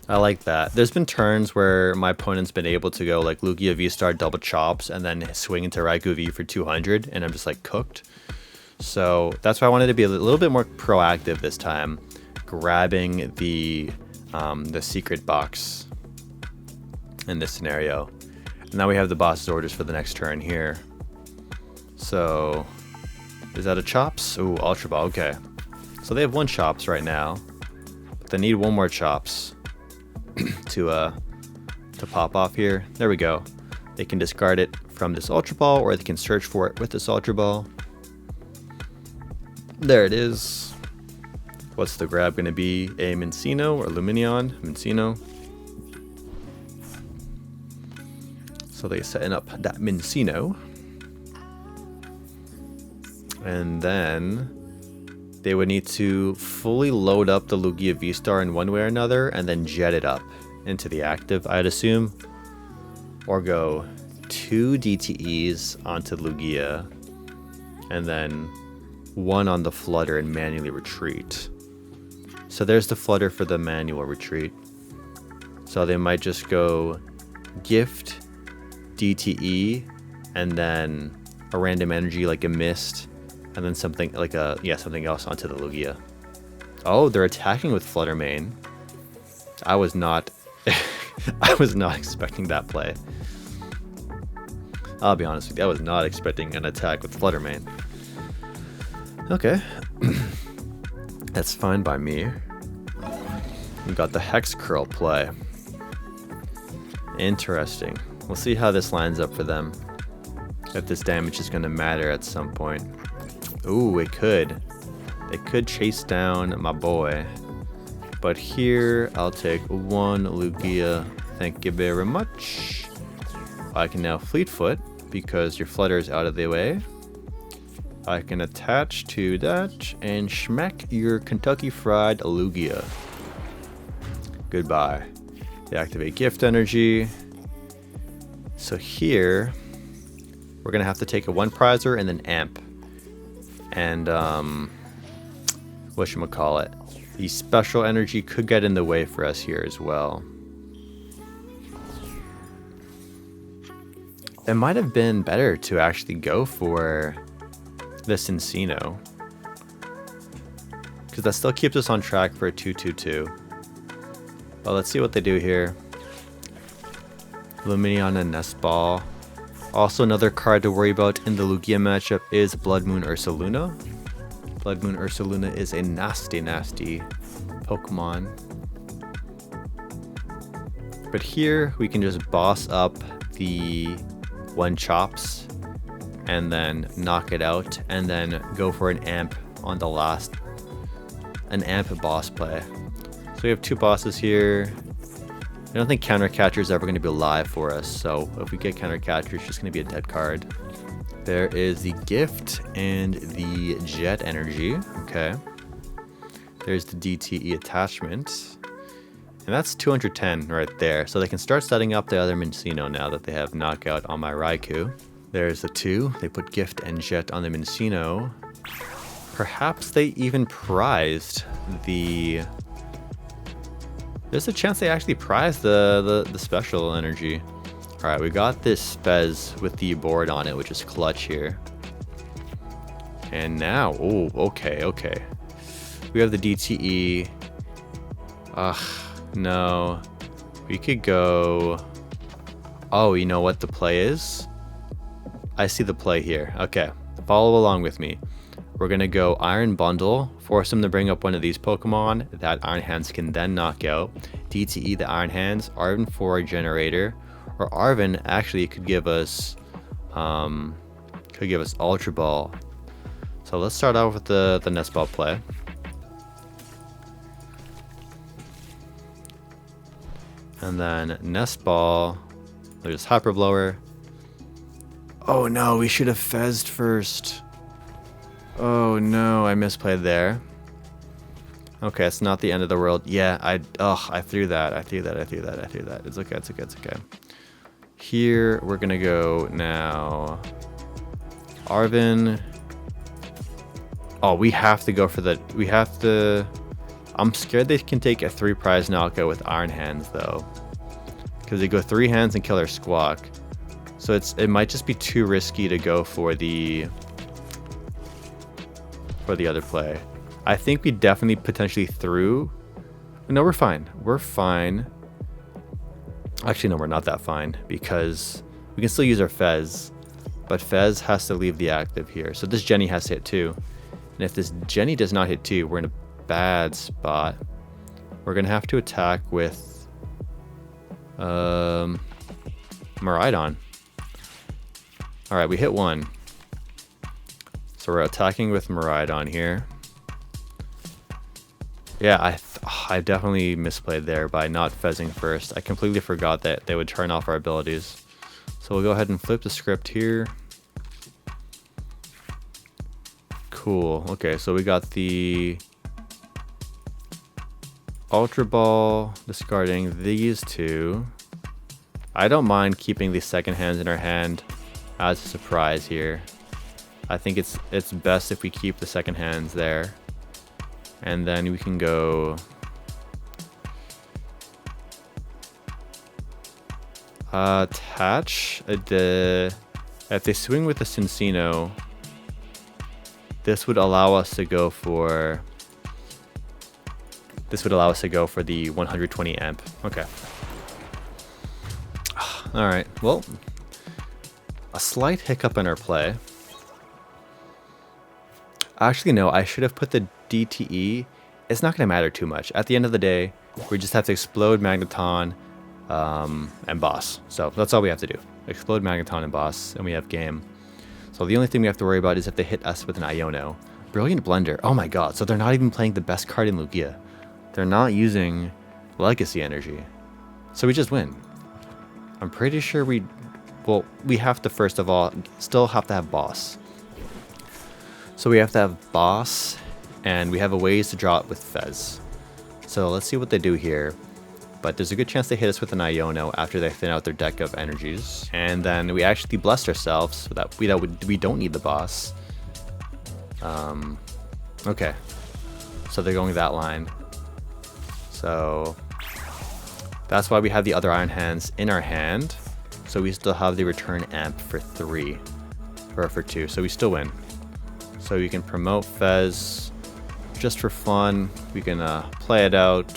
I like that. There's been turns where my opponent's been able to go like Lugia V-Star double chops and then swing into Raikou V for 200 and I'm just like cooked. So that's why I wanted to be a little bit more proactive this time, grabbing the secret box in this scenario. And now we have the boss's orders for the next turn here. So is that a chops? Ooh, Ultra Ball, okay. So they have 1 chops right now, but they need 1 more chops to pop off here. There we go. They can discard it from this Ultra Ball, or they can search for it with this Ultra Ball. There it is. What's the grab going to be? A Minccino or Lumineon? Minccino. So they're setting up that Minccino. And then they would need to fully load up the Lugia V-Star in one way or another and then jet it up into the active, I'd assume. Or go 2 DTEs onto Lugia and then 1 on the Flutter and manually retreat. So there's the Flutter for the manual retreat. So they might just go gift, DTE, and then a random energy like a Mist, and then something like something else onto the Lugia. Oh, they're attacking with Flutter Mane. I was not I was not expecting that play. I'll be honest with you, I was not expecting an attack with Flutter Mane. Okay. That's fine by me. We got the Hex Curl play. Interesting. We'll see how this lines up for them. If this damage is going to matter at some point. Ooh, it could. They could chase down my boy. But here, I'll take 1 Lugia. Thank you very much. I can now Fleetfoot because your Flutter is out of the way. I can attach to that and smack your Kentucky Fried Lugia. Goodbye. They activate Gift Energy. So here, we're gonna have to take a 1 prizer and then Amp. And whatchamacallit, the Special Energy could get in the way for us here as well. It might have been better to actually go for this Minccino, because that still keeps us on track for a 2-2-2. Well, let's see what they do here. Lumineon and Nest Ball. Also, another card to worry about in the Lugia matchup is Blood Moon Ursaluna. Blood Moon Ursaluna is a nasty, nasty Pokemon. But here we can just boss up the 1 Chops and then knock it out, and then go for an Amp on the last, an Amp boss play. So we have 2 bosses here. I don't think Counter Catcher is ever going to be alive for us, so if we get Counter Catcher, it's just going to be a dead card. There is the Gift and the Jet Energy. Okay. There's the DTE attachment. And that's 210 right there. So they can start setting up the other Minccino now that they have Knockout on my Raikou. There's the 2. They put Gift and Jet on the Minccino. Perhaps they even prized the... There's a chance they actually prized the Special Energy. Alright, we got this Spez with the board on it, which is clutch here. And now, oh, okay. We have the DTE. Ugh, no. We could go... Oh, you know what the play is? I see the play here. Okay, follow along with me. We're going to go Iron Bundle, force him to bring up one of these Pokemon that Iron Hands can then knock out. DTE the Iron Hands, Arven for Generator, or Arven actually could give us Ultra Ball. So let's start off with the Nest Ball play. And then Nest Ball, there's Hyper Blower. Oh no, we should have Fezzed first. Oh no, I misplayed there. Okay, it's not the end of the world. Yeah, I threw that. It's okay. Here, we're gonna go now. Arven. Oh, we have to go for the, I'm scared they can take a 3 prize knockout with Iron Hands though. Because they go 3 hands and kill our Squawk. So it might just be too risky to go for the other play. I think we definitely potentially threw. No, we're fine. We're fine. Actually, no, we're not that fine because we can still use our Fez, but Fez has to leave the active here. So this Jenny has to hit 2. And if this Jenny does not hit 2, we're in a bad spot. We're going to have to attack with Miraidon. All right, we hit one. So we're attacking with Miraidon here. Yeah, I definitely misplayed there by not fezzing first. I completely forgot that they would turn off our abilities. So we'll go ahead and flip the script here. Cool. Okay, so we got the Ultra Ball, discarding these two. I don't mind keeping these second hands in our hand as a surprise here. I think it's best if we keep the second hands there. And then we can go attach if they swing with the Cincino, this would allow us to go for the 120 amp. Okay. All right. Well, a slight hiccup in our play. Actually, no, I should have put the DTE. It's not going to matter too much. At the end of the day, we just have to explode Magneton and boss. So that's all we have to do. Explode Magneton and boss, and we have game. So the only thing we have to worry about is if they hit us with an Iono. Brilliant Blender. Oh my god, so they're not even playing the best card in Lugia. They're not using Legacy Energy. So we just win. I'm pretty sure we have to, first of all, still have to have boss. So we have to have boss, and we have a ways to draw it with Fez. So let's see what they do here. But there's a good chance they hit us with an Iono after they thin out their deck of energies. And then we actually blessed ourselves so that we don't need the boss. Okay. So they're going that line. So that's why we have the other Iron Hands in our hand. So we still have the return amp for 3. Or for 2. So we still win. So you can promote Fez just for fun. We can play it out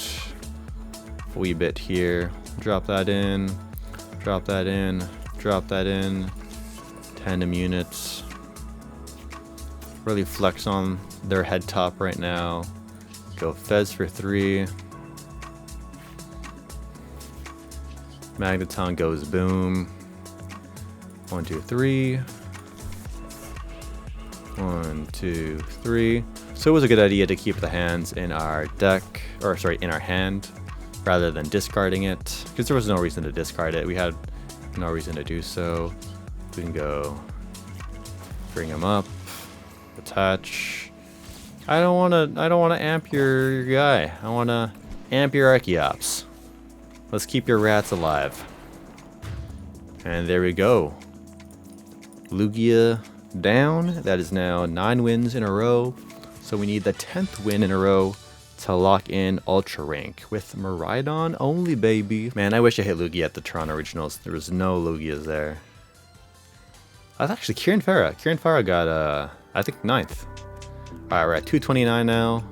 a wee bit here. Drop that in. Drop that in. Drop that in. Tandem units. Really flex on their head top right now. Go Fez for 3. Magneton goes boom. 1, 2, 3. 1, 2, 3. So it was a good idea to keep the hands in our deck, or sorry, in our hand, rather than discarding it, because there was no reason to discard it. We had no reason to do so. We can go bring him up, attach. I don't want to amp your guy. I want to amp your Archeops. Let's keep your rats alive. And there we go. Lugia down. That is now 9 wins in a row. So we need the 10th win in a row to lock in Ultra Rank with Miraidon only, baby. Man, I wish I hit Lugia at the Toronto Originals. There was no Lugias there. That's actually Kieran Farah. Kieran Farah got, I think, 9th. Alright, we're at 229 now.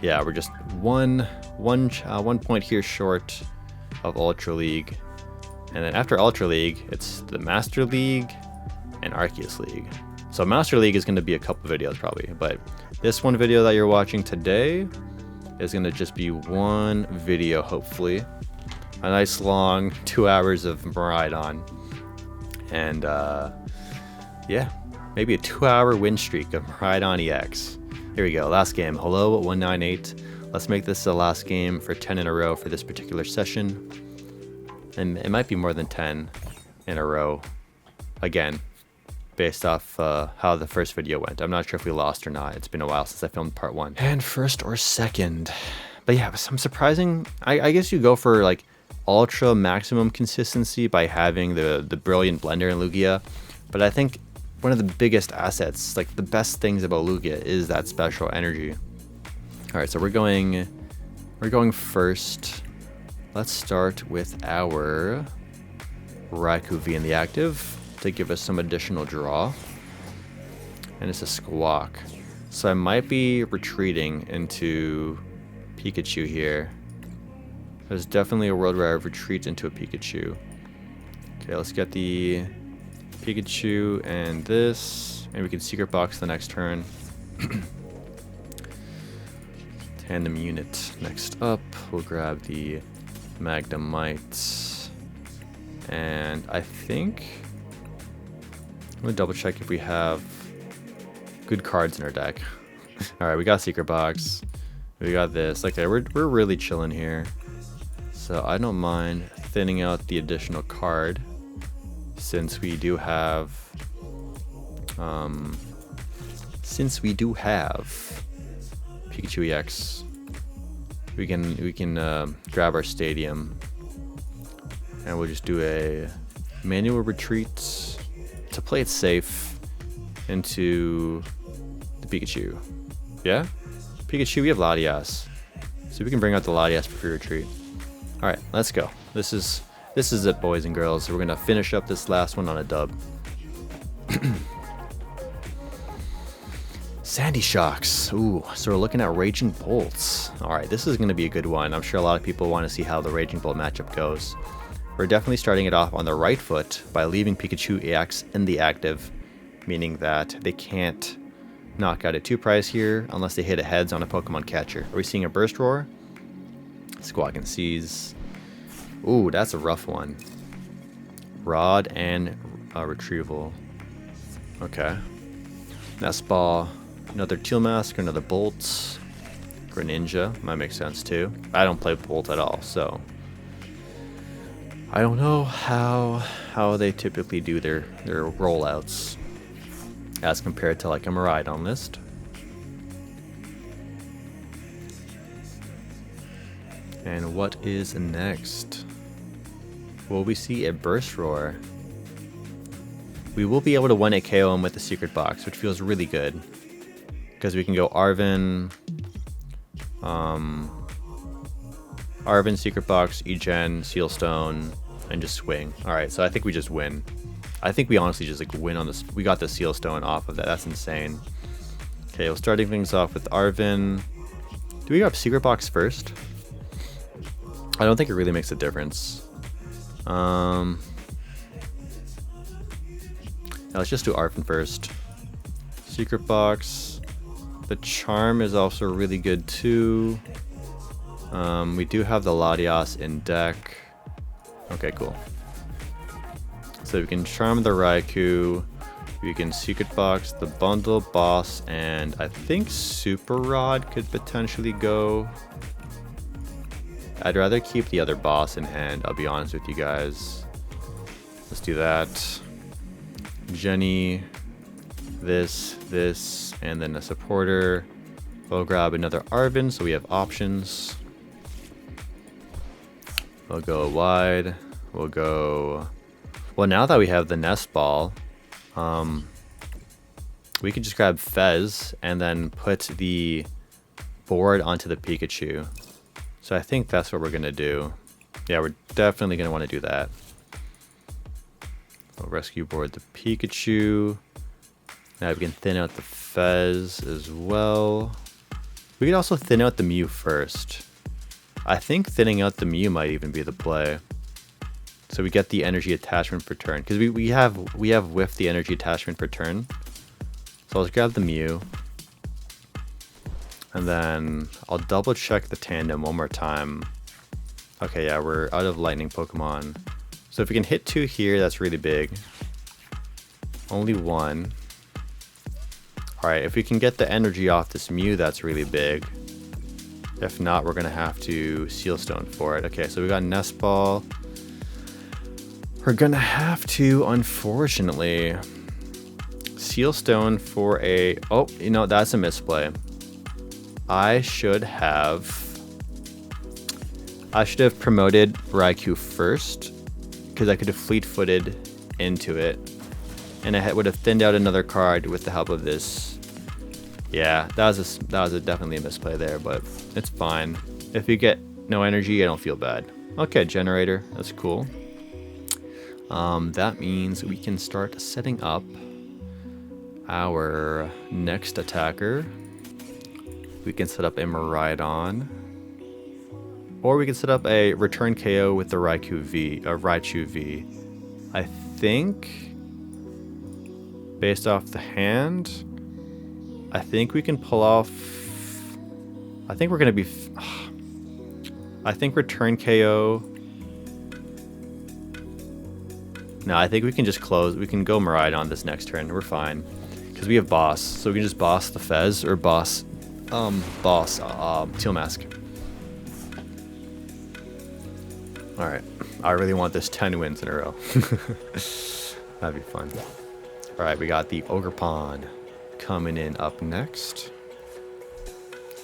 Yeah, we're just one point here short of Ultra League. And then after Ultra League, it's the Master League and Arceus League. So Master League is going to be a couple videos probably, but this one video that you're watching today is going to just be one video, hopefully. A nice long 2 hours of Miraidon. And yeah, maybe a 2-hour win streak of Miraidon EX. Here we go, last game. Hello 198. Let's make this the last game for 10 in a row for this particular session. And it might be more than 10 in a row. Again, based off how the first video went. I'm not sure if we lost or not. It's been a while since I filmed part 1. And first or second. But yeah, some surprising. I guess you go for like ultra maximum consistency by having the brilliant blender in Lugia. But I think one of the biggest assets, like the best things about Lugia, is that special energy. All right, so we're going first. Let's start with our Raikou V in the active to give us some additional draw. And it's a Squawk. So I might be retreating into Pikachu here. There's definitely a world where I retreat into a Pikachu. Okay, let's get the Pikachu and this. Maybe we can Secret Box the next turn. Tandem unit next up. We'll grab the Magnemite. And I think me double check if we have good cards in our deck. All right, we got Secret Box. We got this. Okay, we're really chilling here. So I don't mind thinning out the additional card since we do have Pikachu EX. We can grab our stadium and we'll just do a manual retreat to play it safe into the Pikachu. Yeah? Pikachu, we have Latias. So we can bring out the Latias for free retreat. Alright, let's go. This is it, boys and girls. We're gonna finish up this last one on a dub. Sandy Shocks. Ooh, so we're looking at Raging Bolts. Alright, this is gonna be a good one. I'm sure a lot of people want to see how the Raging Bolt matchup goes. We're definitely starting it off on the right foot by leaving Pikachu EX in the active, meaning that they can't knock out a 2-prize here unless they hit a heads on a Pokemon catcher. Are we seeing a Burst Roar? Squawk and Seize. Ooh, that's a rough one. Rod and Retrieval. Okay. Nest Ball. Another Teal Mask, another Bolt. Greninja. Might make sense too. I don't play Bolt at all, so I don't know how they typically do their rollouts as compared to like a Miraidon list. And what is next? Will we see a Burst Roar? We will be able to 1-hit KO him with the Secret Box, which feels really good. Because we can go Arven, Secret Box, Egen, Seal Stone, and just swing. Alright, so I think we just win. I think we honestly just like win on this. We got the Seal Stone off of that. That's insane. Okay, well, starting things off with Arven. Do we grab Secret Box first? I don't think it really makes a difference. Yeah, let's just do Arven first. Secret Box. The Charm is also really good too. We do have the Latias in deck. Okay, cool. So we can Charm the Raikou. We can Secret Box the Bundle, Boss, and I think Super Rod could potentially go. I'd rather keep the other boss in hand, I'll be honest with you guys. Let's do that. Jenny, this, and then a supporter. We'll grab another Arven so we have options. We'll go wide. We'll go... Well, now that we have the Nest Ball, we could just grab Fez and then put the board onto the Pikachu. So I think that's what we're going to do. Yeah, we're definitely going to want to do that. We'll Rescue Board the Pikachu. Now we can thin out the Fez as well. We could also thin out the Mew first. I think thinning out the Mew might even be the play. So we get the energy attachment per turn. Because we have whiffed the energy attachment per turn. So let's grab the Mew. And then I'll double check the tandem one more time. Okay, yeah, we're out of lightning Pokemon. So if we can hit 2 here, that's really big. Only 1. Alright, if we can get the energy off this Mew, that's really big. If not, we're going to have to Seal Stone for it. Okay, so we got Nest Ball. We're going to have to, unfortunately, Seal Stone for a... Oh, you know, that's a misplay. I should have promoted Raikou first, because I could have fleet-footed into it, and I would have thinned out another card with the help of this. Yeah, that was definitely a misplay there, but it's fine. If you get no energy, I don't feel bad. Okay, generator, that's cool. That means we can start setting up our next attacker. We can set up a Miraidon, or we can set up a return KO with the Raikou V. I think, based off the hand, I think we can pull off. I think we're gonna be. I think return KO. No, I think we can just close. We can go Miraidon this next turn. We're fine. Because we have boss. So we can just boss the Fez or boss Teal Mask. Alright. I really want this 10 wins in a row. That'd be fun. Alright, we got the Ogerpon coming in up next.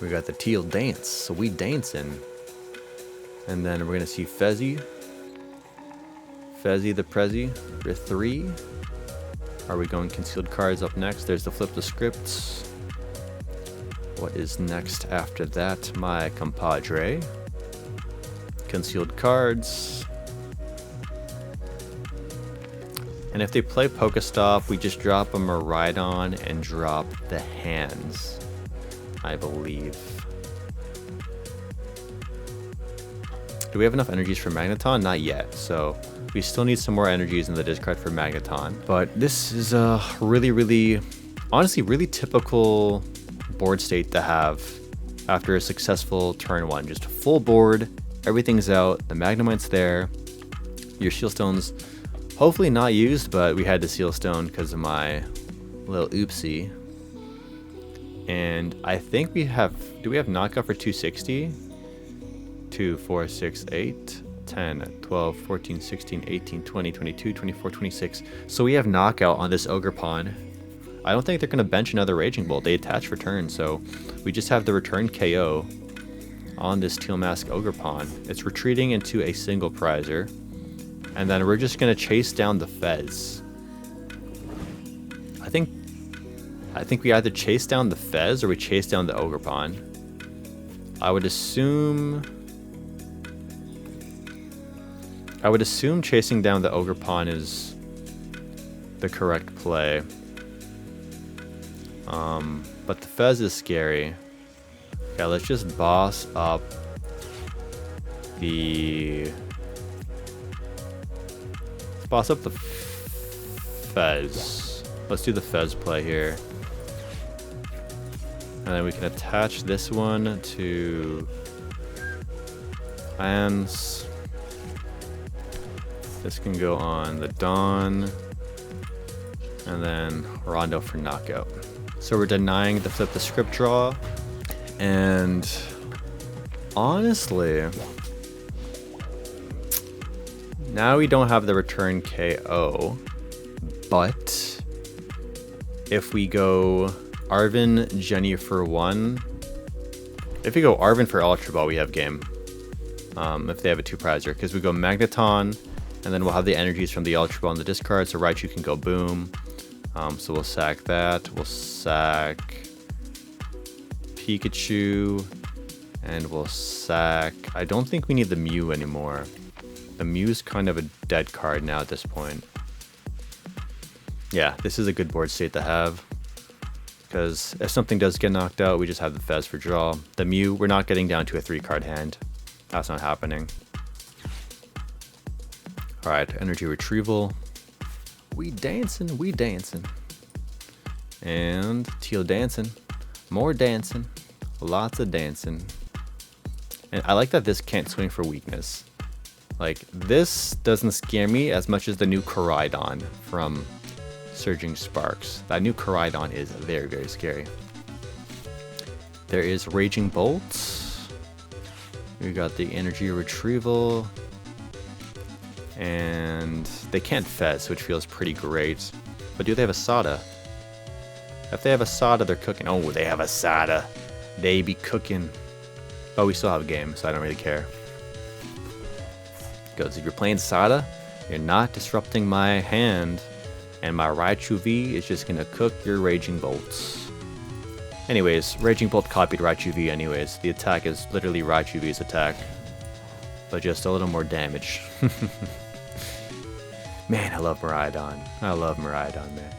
We got the Teal Dance. So we dancing. And then we're going to see Fezzy. Fezzy the Prezzy for 3. Are we going concealed cards up next? There's the Flip the Scripts. What is next after that? My compadre. Concealed cards. And if they play Pokestop, we just drop a Miraidon and drop the hands, I believe. Do we have enough energies for Magneton? Not yet, so we still need some more energies in the discard for Magneton. But this is a honestly, really typical board state to have after a successful turn 1. Just full board, everything's out, the Magnemite's there, your Seal Stone's hopefully not used, but we had the Seal Stone because of my little oopsie. And I think we have, do we have knockout for 260? 2, 4, 6, 8, 10, 12, 14, 16, 18, 20, 22, 24, 26. So we have knockout on this Ogerpon. I don't think they're going to bench another Raging Bolt. They attach for turn, so we just have the return KO on this Teal Mask Ogerpon. It's retreating into a single prizer. And then we're just going to chase down the Fez. I think we either chase down the Fez or we chase down the Ogerpon. I would assume chasing down the Ogerpon is the correct play. But the Fez is scary. Okay, let's just boss up the... Let's boss up the Fez. Let's do the Fez play here. And then we can attach this one to lands. This can go on the Dawn. And then Rondo for knockout. So we're denying the Flip the Script draw. And honestly, now we don't have the return KO. But if we go Arven, Jenny for 1. If we go Arven for Ultra Ball, we have game. If they have a 2-prizer. Because we go Magneton, and then we'll have the energies from the Ultra Ball in the discard, so Raichu can go boom. So we'll sack that. We'll sack Pikachu. And we'll sack... I don't think we need the Mew anymore. The Mew's kind of a dead card now at this point. Yeah, this is a good board state to have. Because if something does get knocked out, we just have the Fez for draw. The Mew, we're not getting down to a 3-card hand. That's not happening. Alright, energy retrieval. We dancing, we dancing. And Teal dancing. More dancing. Lots of dancing. And I like that this can't swing for weakness. Like, this doesn't scare me as much as the new Miraidon from Surging Sparks. That new Miraidon is very, very scary. There is Raging Bolt. We got the energy retrieval. And they can't Fez, which feels pretty great. But do they have a Sada? If they have a Sada, they're cooking. Oh, they have a Sada. They be cooking. But we still have a game, so I don't really care. Because if you're playing Sada, you're not disrupting my hand. And my Raichu V is just going to cook your Raging Bolts. Anyways, Raging Bolt copied Raichu V anyways. The attack is literally Raichu V's attack. But just a little more damage. Man, I love Miraidon. I love Miraidon, man.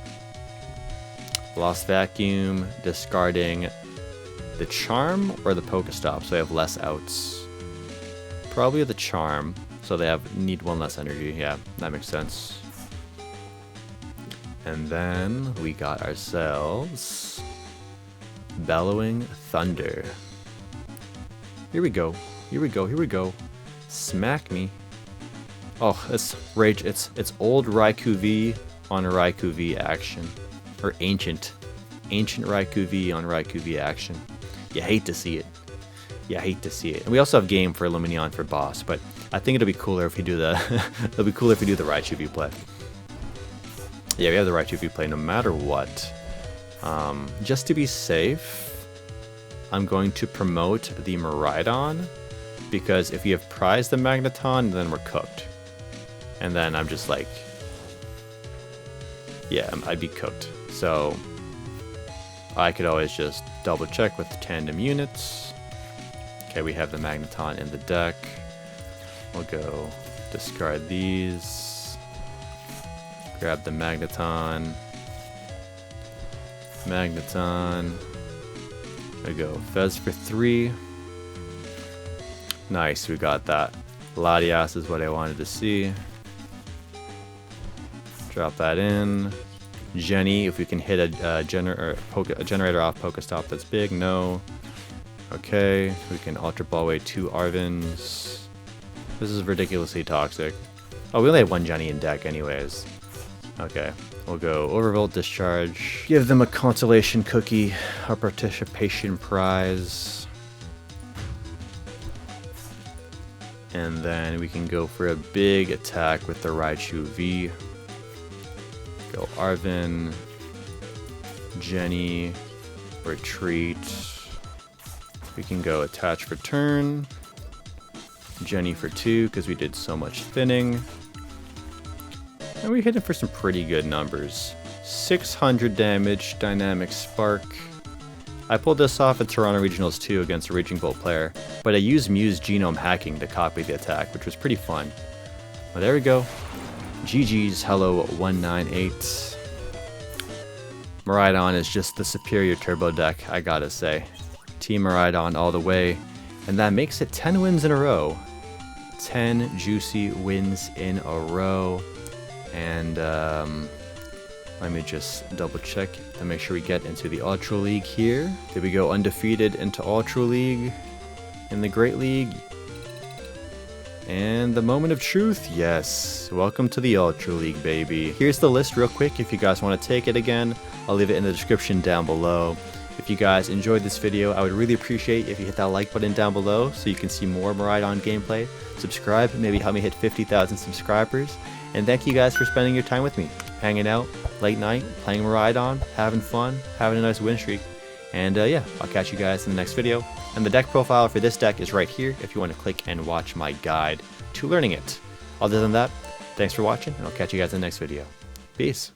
Lost Vacuum, discarding the Charm or the Pokestop, so I have less outs. Probably the Charm, so they need 1 less energy. Yeah, that makes sense. And then we got ourselves Bellowing Thunder. Here we go. Here we go. Here we go. Smack me. Oh, it's Rage. It's old Raikou V on Raikou V action, or ancient Raikou V on Raikou V action. You hate to see it. You hate to see it. And we also have game for Lumineon for boss, but I think it'll be cooler if we do the it'll be cooler if we do the Raichu V play. Yeah, we have the Raichu V play no matter what. Just to be safe, I'm going to promote the Miraidon, because if you have prized the Magneton, then we're cooked. And then I'm just like, yeah, I'd be cooked. So I could always just double check with the tandem units. Okay, we have the Magneton in the deck. We'll go discard these. Grab the Magneton. There we go. Fez for 3. Nice, we got that. Latias is what I wanted to see. Drop that in. Jenny, if we can hit a generator off Pokestop, that's big. No. Okay, we can Ultra Ball away 2 Arvens. This is ridiculously toxic. Oh, we only have 1 Jenny in deck anyways. Okay, we'll go Overvolt Discharge. Give them a consolation cookie, a participation prize. And then we can go for a big attack with the Raichu V. Go Arven, Jenny, retreat. We can go attach for turn. Jenny for 2 because we did so much thinning. And we hit it for some pretty good numbers. 600 damage, dynamic spark. I pulled this off at Toronto Regionals 2 against a Raging Bolt player, but I used Muse genome hacking to copy the attack, which was pretty fun. Well, there we go. GG's Hello 198. Miraidon is just the superior turbo deck, I gotta say. Team Miraidon all the way, and that makes it 10 wins in a row. 10 juicy wins in a row. And let me just double check to make sure we get into the Ultra League here. Did we go undefeated into Ultra League in the Great League? And the moment of truth, yes. Welcome to the Ultra League, baby. Here's the list real quick if you guys want to take it again. I'll leave it in the description down below. If you guys enjoyed this video, I would really appreciate if you hit that like button down below so you can see more Miraidon gameplay. Subscribe, maybe help me hit 50,000 subscribers. And thank you guys for spending your time with me, hanging out, late night, playing Miraidon, having fun, having a nice win streak. And yeah, I'll catch you guys in the next video. And the deck profile for this deck is right here if you want to click and watch my guide to learning it. Other than that, thanks for watching, and I'll catch you guys in the next video. Peace.